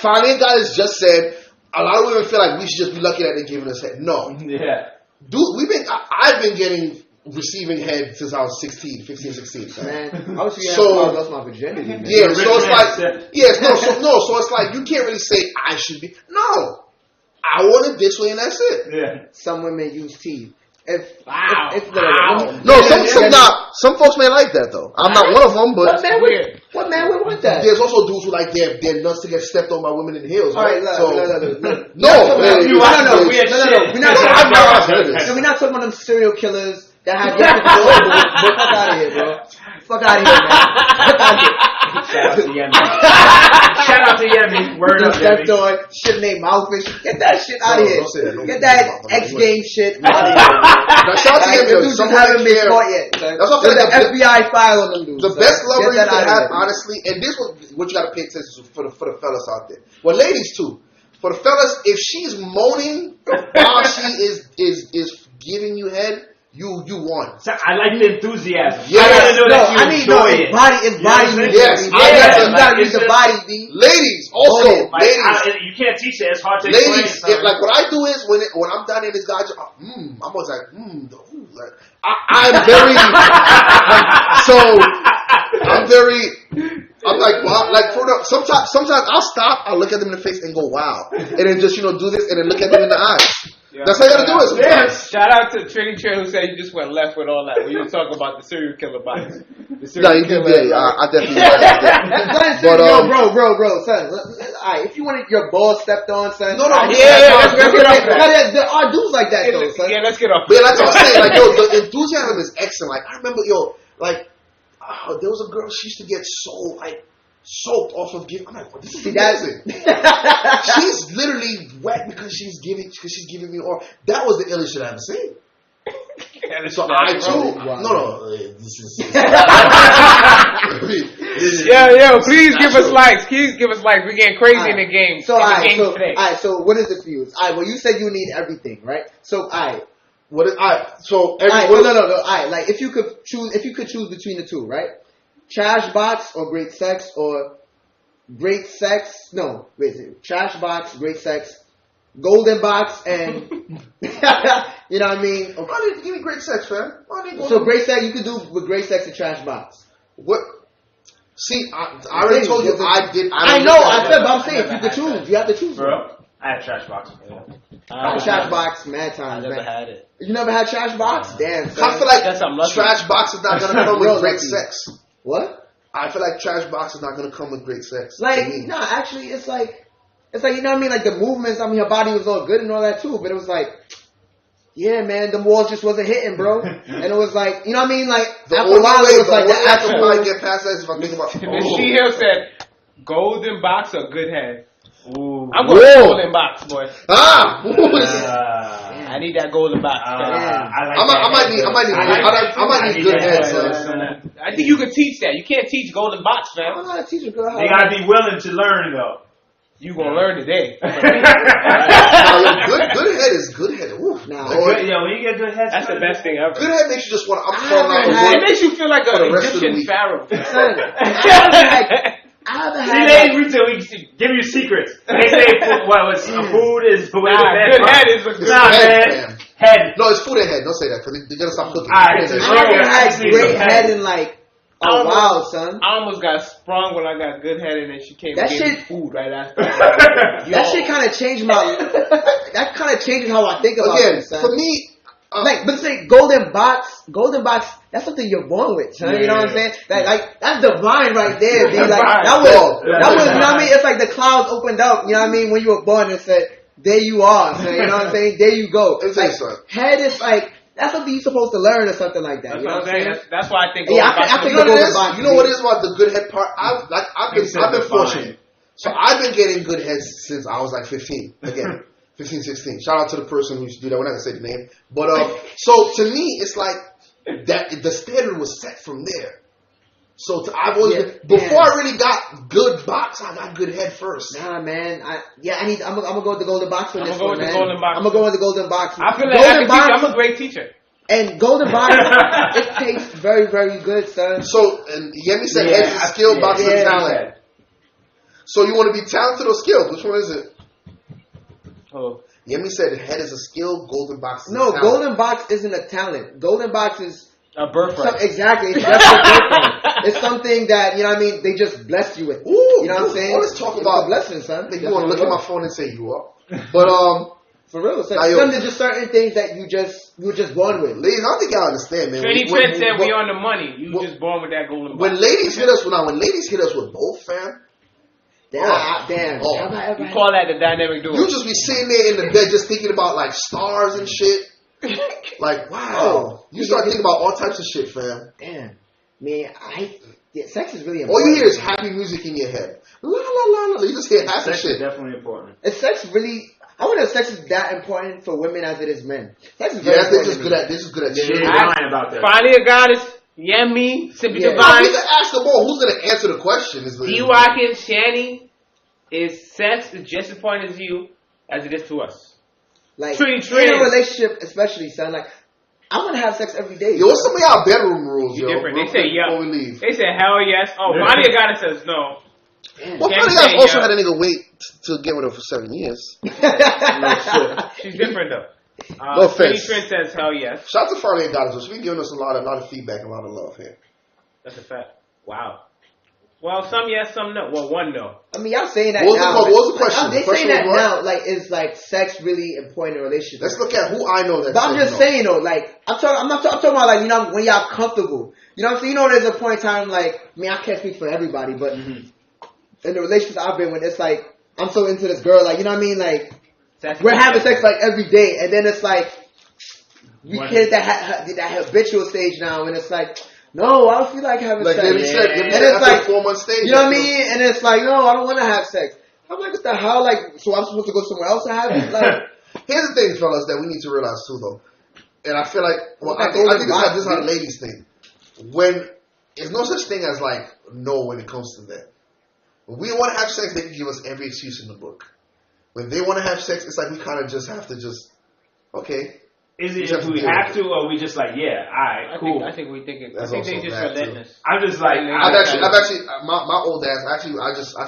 Speaker 1: Fine guys just said. A lot of women feel like we should just be lucky that they're giving us head. No,
Speaker 6: Yeah.
Speaker 1: Dude, I've been receiving head since I was 15, 16.
Speaker 3: Man, I was lost my virginity. Man.
Speaker 1: Yeah, so it's like, so it's like you can't really say I should be. No, I want it this way and that's it.
Speaker 6: Yeah.
Speaker 3: Some women use teeth.
Speaker 1: No, some folks may like that though. I'm not one of them, but
Speaker 3: what man would want that?
Speaker 1: There's also dudes who like their nuts to get stepped on by women in heels.
Speaker 3: All right,
Speaker 1: no.
Speaker 3: We're not talking about them serial killers that have fuck out of here, bro. Fuck out of here, man. Fuck out of here.
Speaker 6: Shout out to Yemi. Word up,
Speaker 3: stepped on, shit named Mouthfish. Get that shit out of here. Get that X Games shit out of here.
Speaker 1: Shout out to Yemi.
Speaker 3: Dudes just haven't been caught yet.
Speaker 1: That's what
Speaker 3: the FBI file on them dudes.
Speaker 1: The best lover you can have, honestly, and this is what you got to pay attention to for the fellas out there. Well, ladies too. For the fellas, if she's moaning while she is giving you head, you won.
Speaker 6: So I like the enthusiasm.
Speaker 1: Yes.
Speaker 6: I gotta know that you enjoy it.
Speaker 3: It's body.
Speaker 1: Yes.
Speaker 3: You gotta use the body, B.
Speaker 1: Ladies, also, ladies.
Speaker 6: You can't teach it. It's hard to
Speaker 1: explain.
Speaker 6: Ladies,
Speaker 1: like what I do is when I'm down in this guy, I'm always like, I'm very, I'm like, wow, sometimes I'll stop, I'll look at them in the face and go, wow. And then just, do this and then look at them in the eyes. Yeah, that's how you gotta do it sometimes.
Speaker 2: Shout out to Trinity Chair who said you just went left with all that when you were talking about the serial killer bodies.
Speaker 1: I definitely
Speaker 3: but, bro, son. Alright, if you wanted your balls stepped on, son.
Speaker 2: Let's get off that.
Speaker 3: There are dudes like that, though, son.
Speaker 2: Yeah, let's get off
Speaker 1: that. But like I was saying, the enthusiasm is excellent. Like, I remember, there was a girl, she used to get so, soaked off of giving. I'm like, this is amazing. She's literally wet because she's giving me all. That was the illest shit I ever seen. So I too. No. This is.
Speaker 2: Please give us likes. Please give us likes. We're getting crazy in the game.
Speaker 3: So what is it for you? Well, you said you need everything, right? So
Speaker 1: what is So
Speaker 3: no. Like if you could choose between the two, right? Trash box or great sex or great sex? No, trash box, great sex, golden box, and you know what I mean?
Speaker 1: Why didn't you give me great sex, fam?
Speaker 3: So great sex you could do with great sex and trash box.
Speaker 1: What? See, I already told you I did.
Speaker 3: I know. I said, but I'm saying if you could choose, you have to choose,
Speaker 6: bro. I had trash box.
Speaker 3: Trash box, mad times.
Speaker 2: I never had it.
Speaker 3: You never had trash box? Damn.
Speaker 1: Son. I feel like trash box is not gonna come with great sex.
Speaker 3: What?
Speaker 1: I feel like trash box is not gonna come with great sex.
Speaker 3: Actually, it's like you know what I mean. Like the movements. I mean, her body was all good and all that too, but it was like, yeah, man, the walls just wasn't hitting, bro. And it was like, you know what I mean. Like
Speaker 1: the after a while, it was like that. After I get past that, if I think about.
Speaker 2: She Hill said, "Golden box or good head." Ooh. I'm going to golden box, boy. I need that golden box.
Speaker 1: I might need good head.
Speaker 2: I think you can teach that. You can't teach golden box, fam.
Speaker 3: I'm not teaching girl.
Speaker 6: They gotta be willing to learn, though.
Speaker 2: You gonna learn today.
Speaker 1: Good head is good head.
Speaker 6: When you get good head,
Speaker 2: that's the best thing ever.
Speaker 1: Good head makes you just want to.
Speaker 2: It makes you feel like an Egyptian pharaoh.
Speaker 6: We give you secrets. They say food is the way the bed.
Speaker 2: Good head is a good
Speaker 6: man. Head.
Speaker 1: No, it's food and head. Don't say that because they're gonna stop cooking.
Speaker 3: I haven't had great head in like wow, son.
Speaker 2: I almost got sprung when I got good head and then she came and gave me food right after.
Speaker 3: That shit kind of changed that kind of changes how I think about it, son.
Speaker 1: For me.
Speaker 3: But say golden box, that's something you're born with, son. You know what I'm saying? That's divine right there, dude. That was, you know what I mean? It's like the clouds opened up, you know what I mean? When you were born and said, there you are, son. You know what I'm saying? There you go. Head is that's something you're supposed to learn or something like that.
Speaker 2: That's what I'm saying. That's why I think.
Speaker 1: I think golden box. You know what it is about the good head part? I've been fortunate. So I've been getting good heads since I was like 15. Again. 15, 16. Shout out to the person who used to do that. We're not going to say the name. But, so to me, it's like that the standard was set from there. So I've always before I really got good box, I got good head first.
Speaker 3: Nah, man. I'm gonna go with the golden box for this one, man.
Speaker 2: I'm
Speaker 3: gonna go with the golden box.
Speaker 2: I feel like I'm a great teacher.
Speaker 3: And golden box, it tastes very, very good, son.
Speaker 1: So, and Yemi said head is skill, box is talent. So you want to be talented or skilled? Which one is it?
Speaker 2: Oh.
Speaker 1: Yemi said head is a skill, golden box is a talent.
Speaker 3: Golden box isn't a talent. Golden box is
Speaker 2: a birthright.
Speaker 3: Exactly. It's just a birthright. It's something that, you know what I mean, they just blessed you with.
Speaker 1: Ooh,
Speaker 3: you know what I'm saying?
Speaker 1: Let's talk about
Speaker 3: blessings, son.
Speaker 1: You want to look at my phone and say you are. But
Speaker 3: for real, so some just certain things that you were just born with.
Speaker 1: Ladies, I don't think y'all understand, man.
Speaker 2: Trent said we on the money. You just born with that golden box.
Speaker 1: When ladies hit us with both, fam.
Speaker 3: Damn.
Speaker 2: You call that the dynamic duo.
Speaker 1: You just be sitting there in the bed just thinking about like stars and shit. Like, wow. You start thinking about all types of shit, fam.
Speaker 3: Damn. Man, sex is really important.
Speaker 1: All you hear is happy music in your head. La la la la. You just hear happy
Speaker 6: sex
Speaker 1: shit.
Speaker 6: Is definitely important.
Speaker 3: Is sex really? I wonder if sex is that important for women as it is men. Sex is very important.
Speaker 1: They're just good at shit.
Speaker 6: Lying about that.
Speaker 2: Finally, a goddess. Yemi, Simply Divine.
Speaker 1: I need to ask them all. Who's going to answer the question?
Speaker 2: D. Watkins, Shani, is sex just as important as you as it is to us.
Speaker 3: Like, in a relationship, especially, son, like, I want to have sex every day.
Speaker 1: Yo, what's some of y'all bedroom rules,
Speaker 2: yo? Different. They say,
Speaker 1: before we leave.
Speaker 2: They say, hell yes. Oh, finally a goddess says no.
Speaker 1: Well, finally a goddess also had a nigga wait to get with her for 7 years.
Speaker 2: No shit. She's different, though.
Speaker 1: No offense.
Speaker 2: Trent says hell yes.
Speaker 1: Shout out to Farley and Goddess. She's been giving us a lot of feedback and a lot of love here.
Speaker 2: That's a fact. Wow. Well, some yes, some no. Well, one no.
Speaker 3: I mean, y'all saying that now.
Speaker 1: What was the question?
Speaker 3: They saying that now, like, is like sex really important in a relationship?
Speaker 1: Let's look at who I know that.
Speaker 3: But I'm just saying though, like, I'm talking about like, you know, when y'all comfortable. You know what I'm saying? You know, there's a point in time like, I mean, I can't speak for everybody, but in the relationships I've been with, it's like I'm so into this girl, like, you know what I mean, like. We're having sex like every day, and then it's like we hit that habitual stage now, and it's like, no, I don't feel like having sex.
Speaker 1: And it's like 4 month stage.
Speaker 3: You know what I mean? And it's like, no, I don't want to have sex. I'm like, what the hell? Like, so I'm supposed to go somewhere else to have it? Like,
Speaker 1: here's the thing, fellas, that we need to realize too, though, and I feel like, well, I think this is not a ladies thing. When there's no such thing as like no when it comes to that. When we want to have sex, they can give us every excuse in the book. When they want to have sex, it's like we kind of just have to okay.
Speaker 6: Is it if we have to, or we just like, yeah, alright, cool.
Speaker 2: I think we think it. I think they just relentless.
Speaker 6: I'm just like,
Speaker 1: I've actually, my old ass, I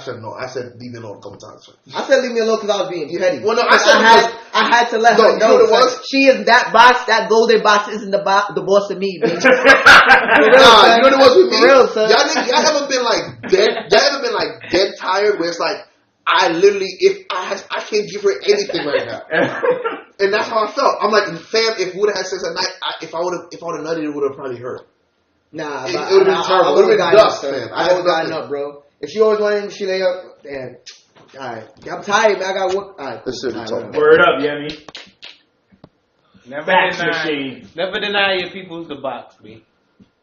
Speaker 1: said no. I said leave me alone a couple times.
Speaker 3: I said leave me alone because I was being petty.
Speaker 1: Well, no, I
Speaker 3: had to let her know. You know what it was? She is that box, that golden box isn't the boss of me, bitch.
Speaker 1: You know what it was with me? For real, son. Y'all haven't been like dead. Y'all haven't been like dead tired where it's like, I literally, if I can't give her anything right now. And that's how I felt. I'm like, fam, if we would have had sex at night, if I would have nutted, it would have probably hurt.
Speaker 3: Nah,
Speaker 1: it would have been terrible. It would have been dust, fam.
Speaker 3: I would have gotten up, bro. If she always wanted me, she lay up. Damn. Alright. I'm tired, man. I got work. Alright.
Speaker 6: Word up, Yemi.
Speaker 2: Never deny your people's the box, B.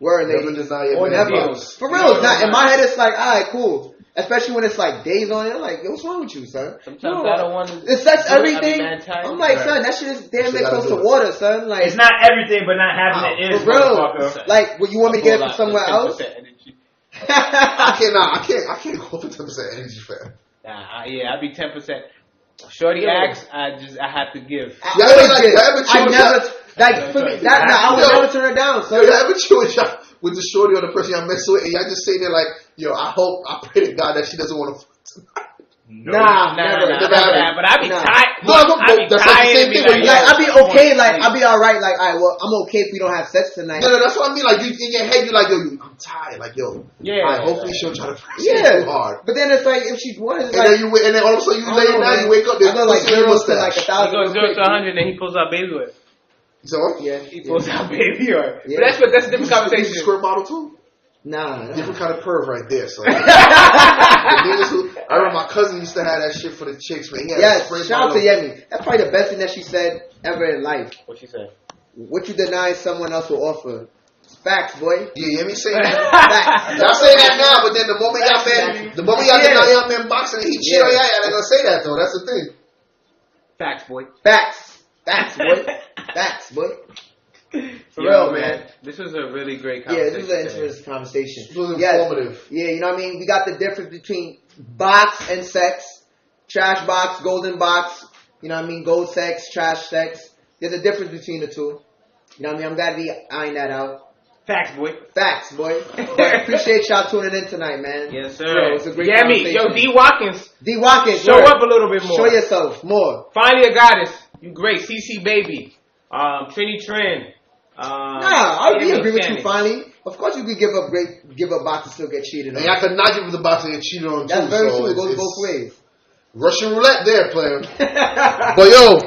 Speaker 3: Word, lady.
Speaker 1: Never deny your box.
Speaker 3: For real, it's not. In my head, it's like, alright, cool. Especially when it's like days on it, I'm like, yo, what's wrong with you, son?
Speaker 2: Sometimes I don't want to.
Speaker 3: It's sex everything. I'm like, son, that shit is damn near close to water, son. Like,
Speaker 6: it's not everything, but not having it is,
Speaker 3: for real. Like, what you want me to get it from somewhere else?
Speaker 1: I can't go for 10% energy, fam.
Speaker 2: I'd be 10%. Shorty asks, I have to give.
Speaker 3: I would never turn her down, son.
Speaker 1: You ever chill with the shorty or the person y'all mess with, and y'all just sitting there like, yo, I pray to God that she doesn't want to.
Speaker 3: Nah, never.
Speaker 2: But I be tired.
Speaker 1: That's like the same thing.
Speaker 3: I be okay. Like, I be all right. Like, all right, well, I'm okay if we don't have sex tonight.
Speaker 1: No, that's what I mean. Like, you in your head, you're like, yo, I'm tired. Like, yo, hopefully she'll try to press it too hard.
Speaker 3: But then it's like, if she's one, it's
Speaker 1: and then all of a sudden you lay down, you wake up, there's
Speaker 3: like 0 to like 1,000.
Speaker 2: He goes 0 to 100, and he pulls out baby oil.
Speaker 1: So what?
Speaker 3: Yeah,
Speaker 2: he pulls out baby oil. But that's a different conversation.
Speaker 1: You squirt bottle too?
Speaker 3: Nah.
Speaker 1: Different kind of perv right there. So. I remember my cousin used to have that shit for the chicks, man.
Speaker 3: Shout out to Yemi. That's probably the best thing that she said ever in life.
Speaker 2: What she said?
Speaker 3: What you deny someone else will offer. It's facts, boy.
Speaker 1: Yeah, Yemi say that. Y'all say that now, but then the moment y'all deny y'all men boxing and he cheat on y'all ain't gonna say that though. That's the thing.
Speaker 2: Facts, boy.
Speaker 3: Facts, boy. Facts, boy. For real, man.
Speaker 2: This was a really great conversation.
Speaker 3: Yeah, this was an interesting conversation.
Speaker 1: It was informative.
Speaker 3: Yeah, you know what I mean? We got the difference between box and sex. Trash box, golden box. You know what I mean? Gold sex, trash sex. There's a difference between the two. You know what I mean? I'm glad we ironed that out.
Speaker 2: Facts, boy.
Speaker 3: Facts, boy. But appreciate y'all tuning in tonight, man.
Speaker 2: Yes, sir.
Speaker 3: Yo, it's a great conversation.
Speaker 2: Yo, D. Watkins.
Speaker 3: D. Watkins.
Speaker 2: Show up a little bit more.
Speaker 3: Show yourself more.
Speaker 2: Finally a goddess. You great. CC Baby. Trini Trin.
Speaker 3: I agree with you finally. Of course you could give up box and still get cheated on.
Speaker 1: And I could not give up the box and get cheated on too.
Speaker 3: That's very true. It goes both ways.
Speaker 1: Russian roulette there, player. But yo,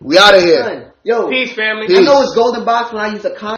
Speaker 1: we out of here.
Speaker 3: Yo,
Speaker 2: peace, family.
Speaker 3: I know it's golden box when I use a con.